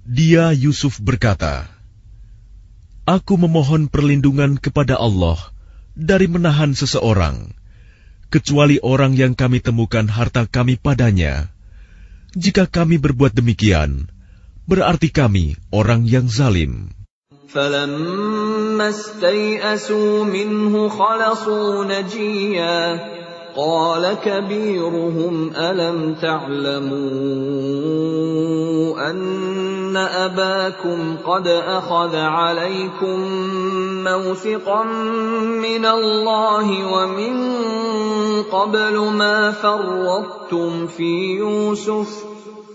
B: Dia Yusuf berkata, aku memohon perlindungan kepada Allah dari menahan seseorang, kecuali orang yang kami temukan harta kami padanya. Jika kami berbuat demikian, berarti kami orang yang zalim.
A: فَلَمَّا اسْتَيْأَسُوا مِنْهُ خَلَصُوا نَجِيًّا قَالَ كَبِيرُهُمْ أَلَمْ تَعْلَمُوا أَنَّ أَبَاكُمْ قَدْ أَخَذَ عَلَيْكُمْ مَوْثِقًا مِّنَ اللَّهِ وَمِن قَبْلُ مَا فَرَّطتُمْ فِي يُوسُفَ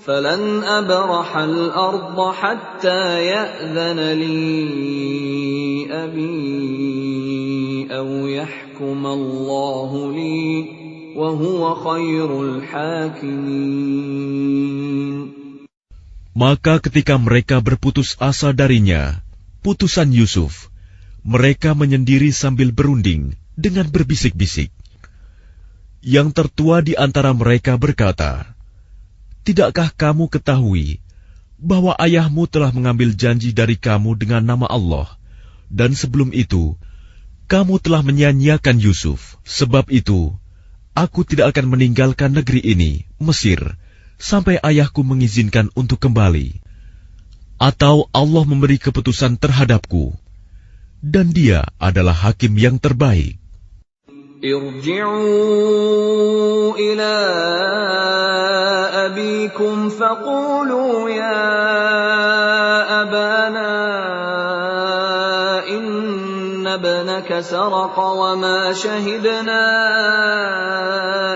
A: فَلَنْ أَبْرَحَ الْأَرْضَ حَتَّى يَأْذَنَ لِي أَبِي أَوْ يَحْكُمَ اللَّهُ لِي وَهُوَ خَيْرُ الْحَاكِمِينَ.
B: Maka ketika mereka berputus asa darinya, putusan Yusuf, mereka menyendiri sambil berunding dengan berbisik-bisik. Yang tertua di antara mereka berkata, tidakkah kamu ketahui bahwa ayahmu telah mengambil janji dari kamu dengan nama Allah, dan sebelum itu, kamu telah menyia-nyiakan Yusuf. Sebab itu, aku tidak akan meninggalkan negeri ini, Mesir, sampai ayahku mengizinkan untuk kembali. Atau Allah memberi keputusan terhadapku, dan dia adalah hakim yang terbaik.
A: ارجعوا إلى أبيكم فقولوا يا أبانا إن ابنك سرق وما شهدنا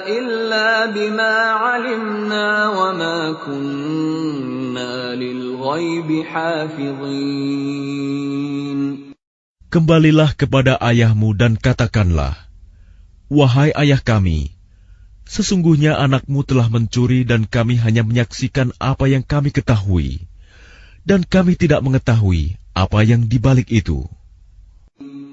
A: إلا بما علمنا وما كنا للغيب حافظين.
B: Kembalilah kepada ayahmu dan katakanlah, wahai ayah kami, sesungguhnya anakmu telah mencuri dan kami hanya menyaksikan apa yang kami ketahui, dan kami tidak mengetahui apa yang dibalik itu.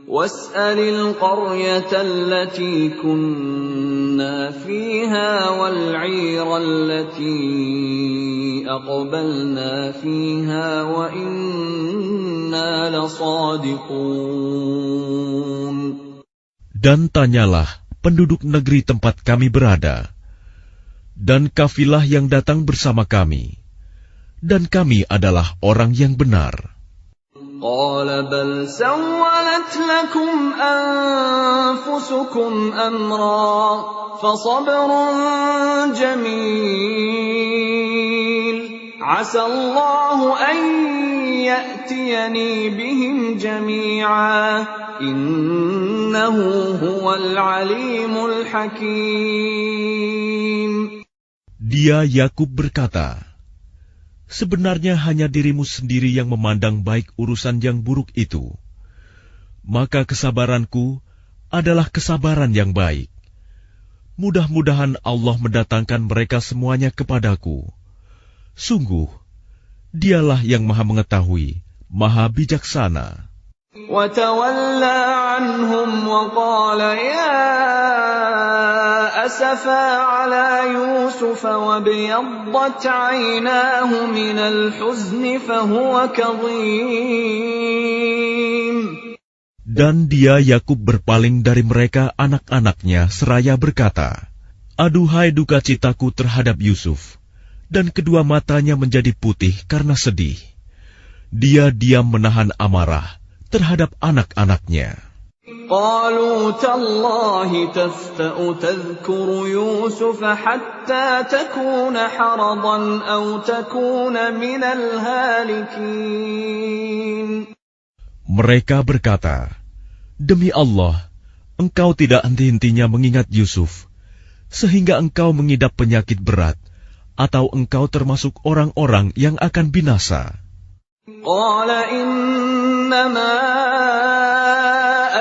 A: وَاسْأَلِ الْقَرْيَةَ الَّتِي كُنَّا فِيهَا وَالْعِيرَ الَّتِي أَقْبَلْنَا فِيهَا وَإِنَّا لَصَادِقُونَ.
B: Dan tanyalah penduduk negeri tempat kami berada, dan kafilah yang datang bersama kami, dan kami adalah orang yang benar.
A: قَالَ بَلْ سَوَّلَتْ لَكُمْ أَنفُسُكُمْ أَمْرًا فَصَبْرٌ جَمِيلٌ عسى الله أن يأتيني بهم جميعا إنه هو العليم الحكيم.
B: Dia Yakub berkata, sebenarnya hanya dirimu sendiri yang memandang baik urusan yang buruk itu. Maka kesabaranku adalah kesabaran yang baik. Mudah-mudahan Allah mendatangkan mereka semuanya kepadaku. Sungguh, Dialah yang Maha Mengetahui, Maha Bijaksana.
A: وتولى عنهم وقال يا أسفا على يوسف وابيضت عيناه من الحزن فهو كظيم.
B: Dan dia Yakub berpaling dari mereka anak-anaknya seraya berkata, aduhai duka citaku terhadap Yusuf, dan kedua matanya menjadi putih karena sedih. Dia diam menahan amarah terhadap anak-anaknya.
A: قالوا تالله تفتأ تذكر يوسف حتى تكون حرضا أو تكون من الهالكين.
B: Mereka berkata, demi Allah, engkau tidak henti-hentinya mengingat Yusuf, sehingga engkau mengidap penyakit berat, atau engkau termasuk orang-orang yang akan binasa.
A: قال إنما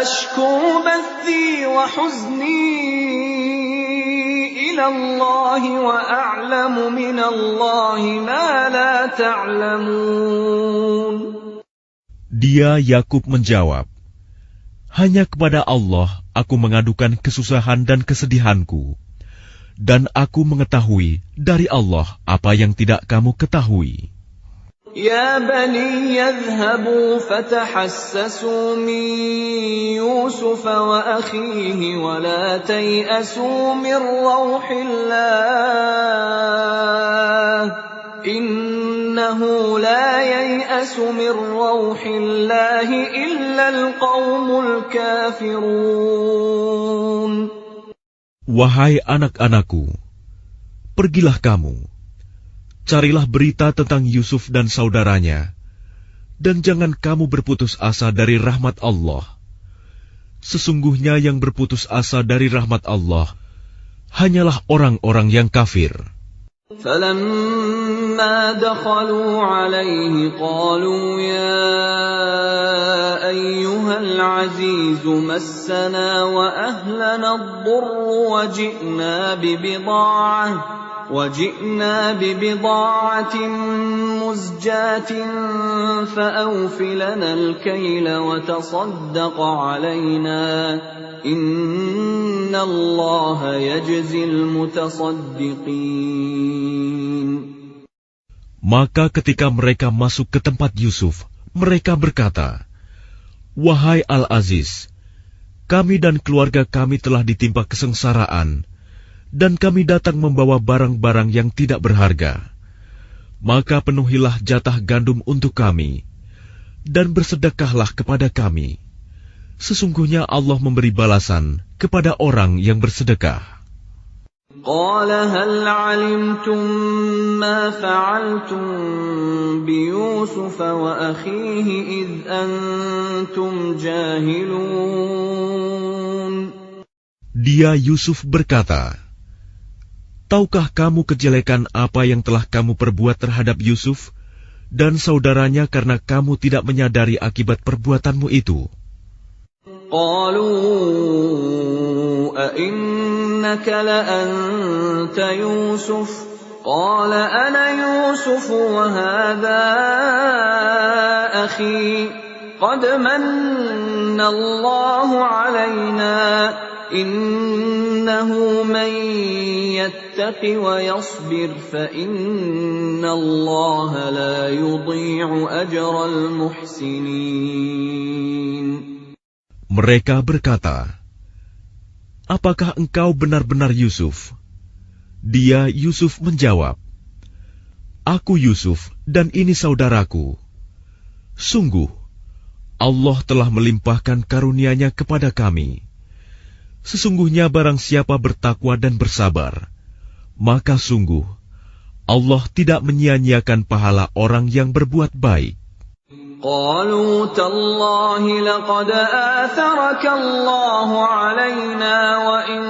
A: أشكو بثي وحزني إلى الله وأعلم من الله ما لا تعلمون.
B: Dia Yakub menjawab, hanya kepada Allah aku mengadukan kesusahan dan kesedihanku, dan aku mengetahui dari Allah apa yang tidak kamu ketahui.
A: يا بني يذهبوا فتحسسوا من يوسف وأخيه ولا تيأسوا من روح الله إنه لا ييأس من روح الله إلا القوم الكافرون.
B: Wahai anak-anakku, pergilah kamu, carilah berita tentang Yusuf dan saudaranya, dan jangan kamu berputus asa dari rahmat Allah. Sesungguhnya yang berputus asa dari rahmat Allah hanyalah orang-orang yang kafir.
A: فلما دخلوا عليه قالوا يا أيها العزيز مسنا وأهلنا الضر وجئنا ببضاعة مزجاة فأوف لنا الكيل وتصدق علينا إن الله يجزي المتصدقين.
B: Maka ketika mereka masuk ke tempat Yusuf, mereka berkata, wahai Al-Aziz, kami dan keluarga kami telah ditimpa kesengsaraan, dan kami datang membawa barang-barang yang tidak berharga. Maka penuhilah jatah gandum untuk kami, dan bersedekahlah kepada kami. Sesungguhnya Allah memberi balasan kepada orang yang bersedekah.
A: قال هل علمتم ما فعلتم بيوسف وأخيه إذ أنتم جاهلون.
B: Dia Yusuf berkata, tahukah kamu kejelekan apa yang telah kamu perbuat terhadap Yusuf dan saudaranya karena kamu tidak menyadari akibat perbuatanmu itu?
A: قالوا أئنك لأنت يوسف قال أنا يوسف وهذا أخي قد من الله علينا إنه من يتق ويصبر فإن الله لا يضيع أجر المحسنين.
B: Mereka berkata, apakah engkau benar-benar Yusuf? Dia Yusuf menjawab, aku Yusuf dan ini saudaraku. Sungguh, Allah telah melimpahkan karunia-Nya kepada kami. Sesungguhnya barang siapa bertakwa dan bersabar, maka sungguh Allah tidak menyia-nyiakan pahala orang yang berbuat baik.
A: قالوا تالله لقد آثرك الله علينا وإن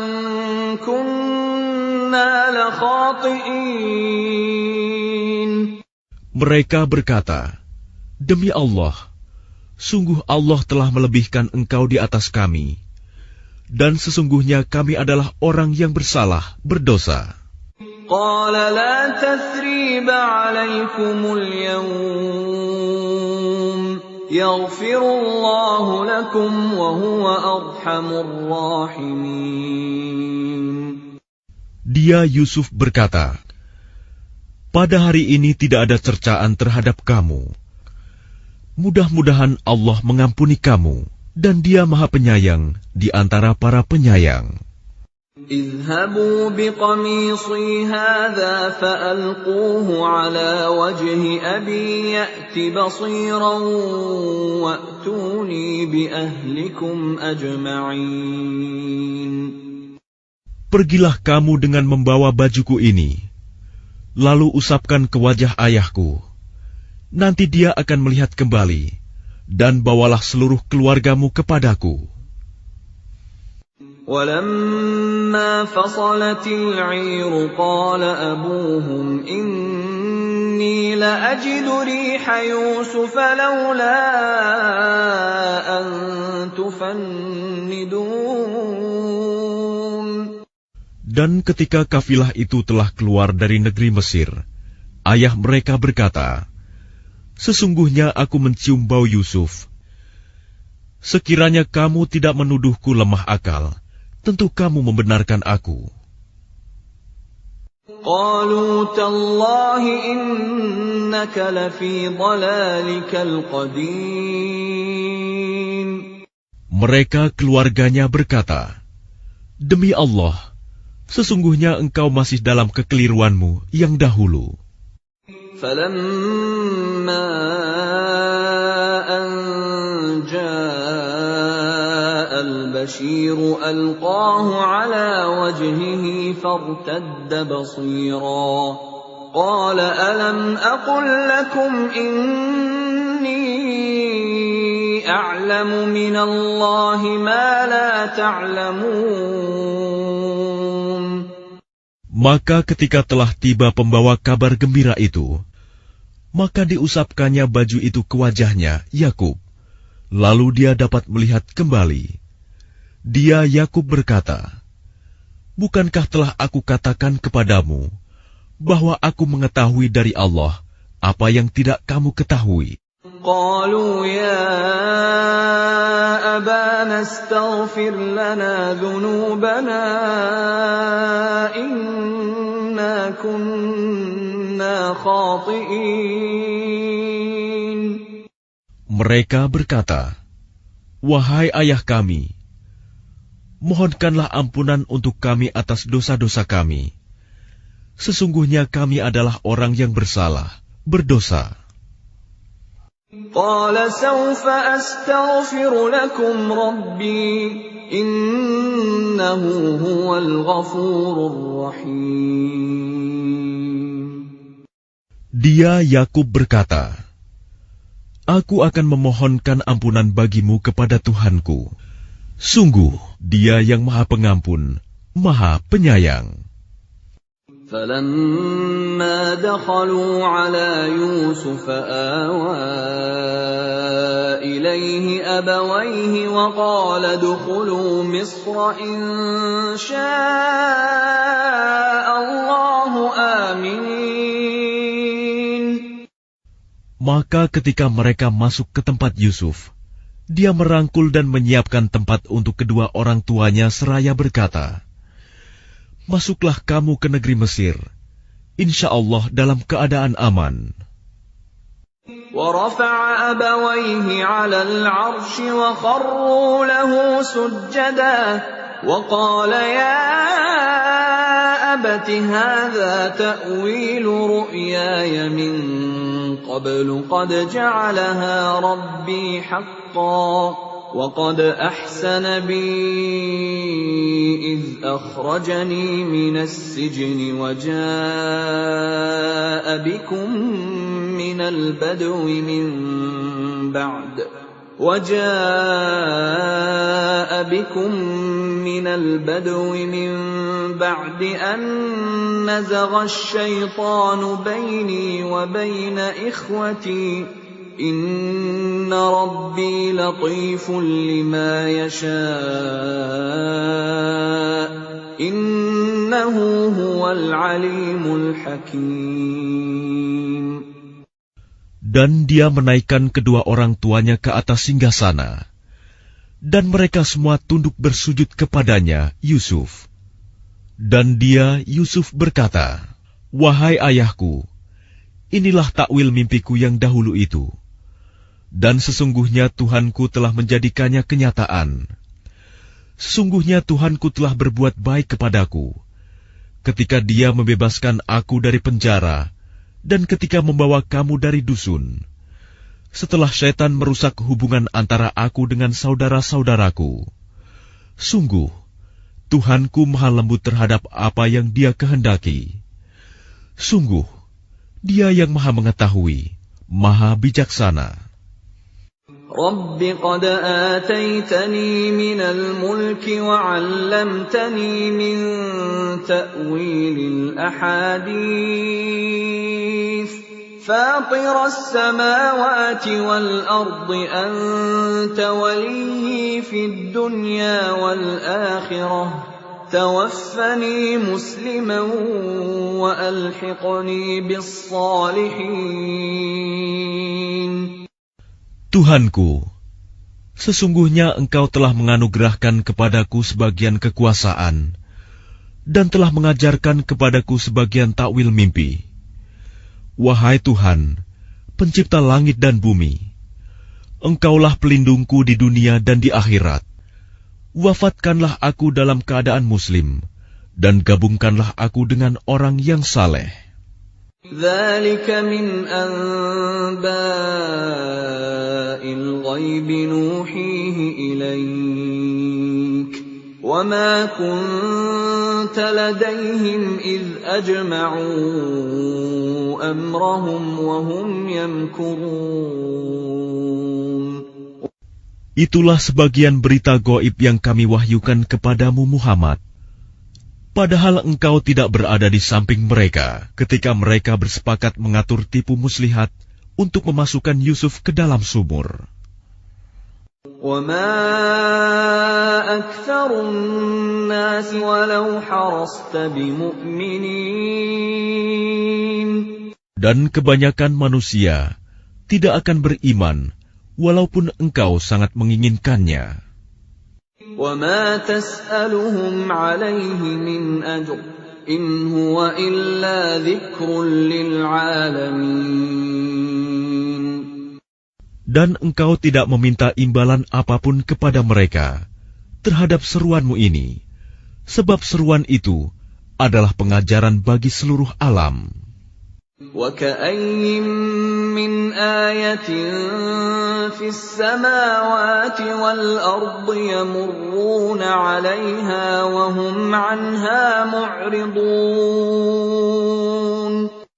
A: كنا لخاطئين.
B: Mereka berkata, demi Allah, sungguh Allah telah melebihkan engkau di atas kami, dan sesungguhnya kami adalah orang yang bersalah, berdosa.
A: قال لا تثريب عليكم اليوم يغفر الله لكم وهو أرحم الراحمين.
B: Dia Yusuf berkata, pada hari ini tidak ada cercaan terhadap kamu. Mudah-mudahan Allah mengampuni kamu, dan Dia Maha Penyayang di antara para penyayang.
A: اذهبوا بقميصي هذا فألقوه على وجه أبي يأت بصيرا وأتوني بأهلكم أجمعين.
B: Pergilah kamu dengan membawa bajuku ini, lalu usapkan ke wajah ayahku. Nanti dia akan melihat kembali, dan bawalah seluruh keluargamu kepadaku.
A: ولما فصلت العير قال أبوهم إني لأجد ريح يوسف لولا أن تفندون.
B: Dan ketika kafilah itu telah keluar dari negeri Mesir, ayah mereka berkata, sesungguhnya aku mencium bau Yusuf. Sekiranya kamu tidak menuduhku lemah akal, tentu kamu membenarkan aku.
A: قالوا تالله إنك لفي ضلالك القديم.
B: Mereka keluarganya berkata, demi Allah, sesungguhnya engkau masih dalam kekeliruanmu yang dahulu.
A: فلما أن جاء البشير ألقاه على وجهه فارتد بصيرا قال ألم أقل لكم إني أعلم من الله ما لا تعلمون.
B: Maka ketika telah tiba pembawa kabar gembira itu, maka diusapkannya baju itu ke wajahnya, Yakub. Lalu dia dapat melihat kembali. Dia Yakub berkata, bukankah telah aku katakan kepadamu, bahwa aku mengetahui dari Allah apa yang tidak kamu ketahui?
A: قالوا يا أبانا استغفر لنا ذنوبنا إنا كنا خاطئين.
B: Mereka berkata, wahai ayah kami, mohonkanlah ampunan untuk kami atas dosa-dosa kami. Sesungguhnya kami adalah orang yang bersalah, berdosa.
A: قال سوف أستغفر لكم ربي إنه هو الغفور الرحيم.
B: Dia Yakub berkata, aku akan memohonkan ampunan bagimu kepada Tuhanku. Sungguh, Dia yang Maha Pengampun, Maha Penyayang.
A: فلما دخلوا على يوسف آوى إليه أبويه وقال ادخلوا مصر إن شاء الله آمنين.
B: Maka ketika mereka masuk ke tempat Yusuf, dia merangkul dan menyiapkan tempat untuk kedua orang tuanya seraya berkata, masuklah kamu ke negeri Mesir, insya Allah dalam keadaan aman.
A: ورفع أبويه على العرش وخروا له سجدا وقال يا أبت هذا تأويل رؤياي من قبل قد جعلها ربي حقا وقد أحسن بي إذ أخرجني من السجن وجاء بكم من البدو من بعد أن نزغ الشيطان بيني وبين إخوتي إن ربي لطيف لما يشاء إنه هو العليم الحكيم.
B: Dan dia menaikkan kedua orang tuanya ke atas singgasana, dan mereka semua tunduk bersujud kepadanya, Yusuf. Dan dia, Yusuf, berkata, "Wahai ayahku, inilah takwil mimpiku yang dahulu itu. Dan sesungguhnya Tuhanku telah menjadikannya kenyataan. Sesungguhnya Tuhanku telah berbuat baik kepadaku, ketika Dia membebaskan aku dari penjara, dan ketika membawa kamu dari dusun, setelah syaitan merusak hubungan antara aku dengan saudara-saudaraku. Sungguh, Tuhanku maha lembut terhadap apa yang Dia kehendaki. Sungguh, Dia yang maha mengetahui, maha bijaksana."
A: رب قد آتيتني من الملك وعلمتني من تأويل الأحاديث فاطر السماوات والأرض أنت ولي في الدنيا والآخرة توفني مسلما وألحقني بالصالحين.
B: Tuhanku, sesungguhnya Engkau telah menganugerahkan kepadaku sebagian kekuasaan dan telah mengajarkan kepadaku sebagian takwil mimpi. Wahai Tuhan, pencipta langit dan bumi, Engkaulah pelindungku di dunia dan di akhirat. Wafatkanlah aku dalam keadaan muslim, dan gabungkanlah aku dengan orang yang saleh.
A: ذلك من أنباء الغيب نوحيه إليك وما كنت لديهم إذ أجمعوا أمرهم وهم يمكرون.
B: Itulah sebagian berita gaib yang kami wahyukan kepadamu Muhammad. Padahal engkau tidak berada di samping mereka ketika mereka bersepakat mengatur tipu muslihat untuk memasukkan Yusuf ke dalam sumur.
A: وَمَا أَكْثَرُ النَّاسِ وَلَوْ حَرَصْتَ بِمُؤْمِنِينَ. Dan
B: kebanyakan manusia tidak akan beriman walaupun engkau sangat menginginkannya.
A: وَمَا تَسْأَلُهُمْ عَلَيْهِ مِنْ أَجْرٍ إِنْ هُوَ إِلَّا ذِكْرٌ لِلْعَالَمِينَ.
B: Dan engkau tidak meminta imbalan apapun kepada mereka terhadap seruanmu ini, sebab seruan itu adalah pengajaran bagi seluruh alam.
A: وَكَأَيٍّ مِّنْ آيَةٍ فِي السَّمَاوَاتِ وَالْأَرْضِ يَمُرُّونَ عَلَيْهَا وَهُمْ عَنْهَا مُعْرِضُونَ.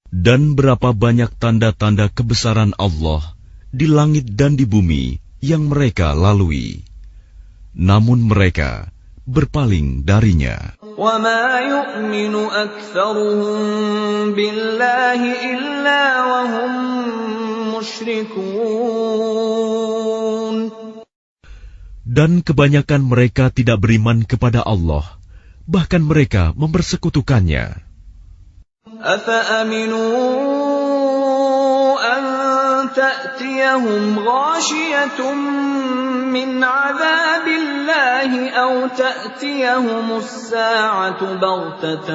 B: Dan berapa banyak tanda-tanda kebesaran Allah di langit dan di bumi yang mereka lalui, namun mereka berpaling darinya.
A: وَمَا يُؤْمِنُ أَكْثَرُهُم بِاللَّهِ إِلَّا وَهُم مُشْرِكُونَ.
B: Dan kebanyakan mereka tidak beriman kepada Allah, bahkan mereka mempersekutukannya.
A: أَفَأَمِنُوا أَن تَأْتِيَهُمْ غَاشِيَةٌ مِّنْ عَذَابِ اللَّهِ أَوْ تَأْتِيَهُمُ السَّاعَةُ بَغْتَةً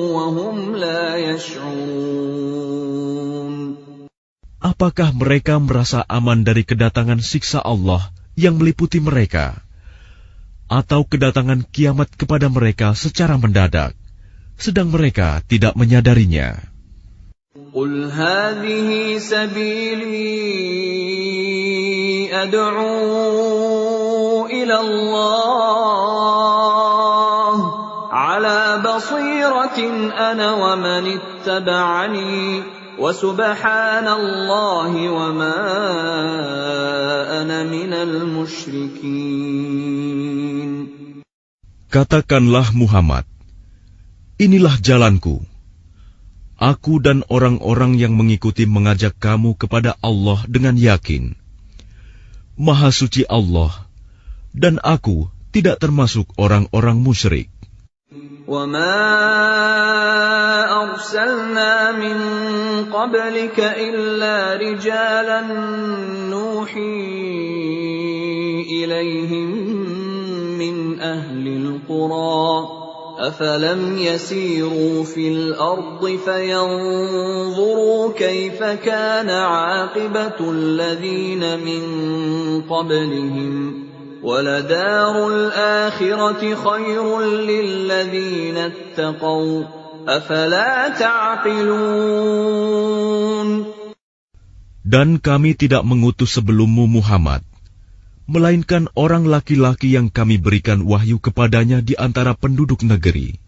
A: وَهُمْ لَا يَشْعُرُونَ.
B: Apakah mereka merasa aman dari kedatangan siksa Allah yang meliputi mereka, atau kedatangan kiamat kepada mereka secara mendadak, sedang mereka tidak menyadarinya?
A: قُلْ هَٰذِهِ سَبِيلِي أَدْعُو إِلَى اللَّهِ بَصِيرَةٍ أَنَا وَمَنِ اتَّبَعَنِي وَسُبْحَانَ اللَّهِ وَمَا أَنَا مِنَ الْمُشْرِكِينَ.
B: Katakanlah Muhammad, inilah jalanku. Aku dan orang-orang yang mengikuti mengajak kamu kepada Allah dengan yakin. Maha suci Allah, dan aku tidak termasuk orang-orang musyrik.
A: وَمَا أَرْسَلْنَا مِن قَبْلِكَ إِلَّا رِجَالًا نُوحِي إِلَيْهِم مِّنْ أَهْلِ الْقُرَىٰ أَفَلَمْ يَسِيرُوا فِي الْأَرْضِ فَيَنظُرُوا كَيْفَ كَانَ عَاقِبَةُ الَّذِينَ مِن قَبْلِهِمْ وَلَدَارُ الْآخِرَةِ خَيْرٌ لِّلَّذِينَ اتَّقَوْا أَفَلَا تَعْقِلُونَ.
B: Dan kami tidak mengutus sebelummu Muhammad, melainkan orang laki-laki yang kami berikan wahyu kepadanya di antara penduduk negeri.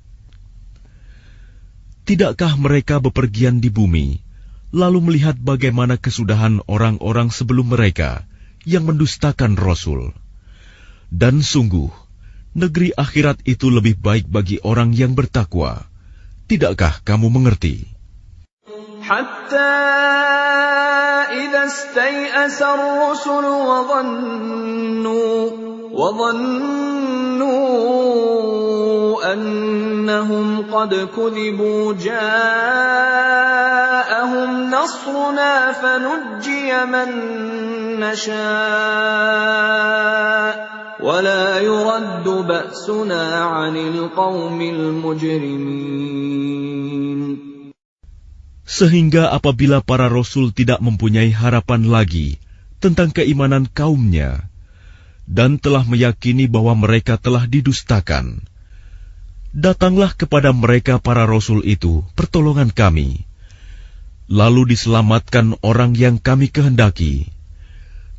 B: Tidakkah mereka bepergian di bumi, lalu melihat bagaimana kesudahan orang-orang sebelum mereka yang mendustakan Rasul? Dan sungguh, negeri akhirat itu lebih baik bagi orang yang bertakwa. Tidakkah kamu mengerti?
A: حتى إذا استيأس الرسل وظنوا أنهم قد كذبوا جاءهم نصرنا فنجي من نشاء ولا يرد بأسنا عن القوم المجرمين.
B: Sehingga apabila para rasul tidak mempunyai harapan lagi tentang keimanan kaumnya dan telah meyakini bahwa mereka telah didustakan, datanglah kepada mereka para rasul itu pertolongan kami, lalu diselamatkan orang yang kami kehendaki,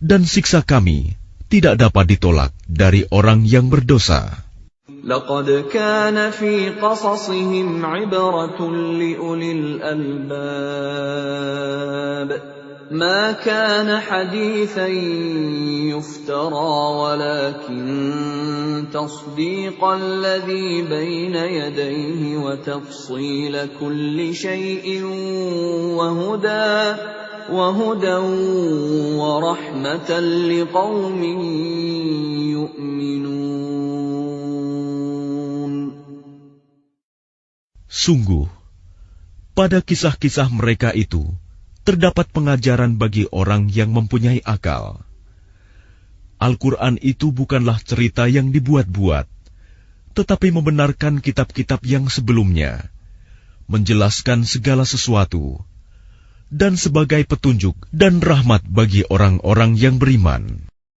B: dan siksa kami tidak dapat ditolak dari orang yang berdosa.
A: لقد كان في قصصهم عبرة لأولي الألباب ما كان حديثا يفترى ولكن تصديق الذي بين يديه وتفصيل كل شيء وهدى ورحمة لقوم يؤمنون.
B: Sungguh, pada kisah-kisah mereka itu terdapat pengajaran bagi orang yang mempunyai akal. Al-Quran itu bukanlah cerita yang dibuat-buat, tetapi membenarkan kitab-kitab yang sebelumnya, menjelaskan segala sesuatu, dan sebagai petunjuk dan rahmat bagi orang-orang yang beriman.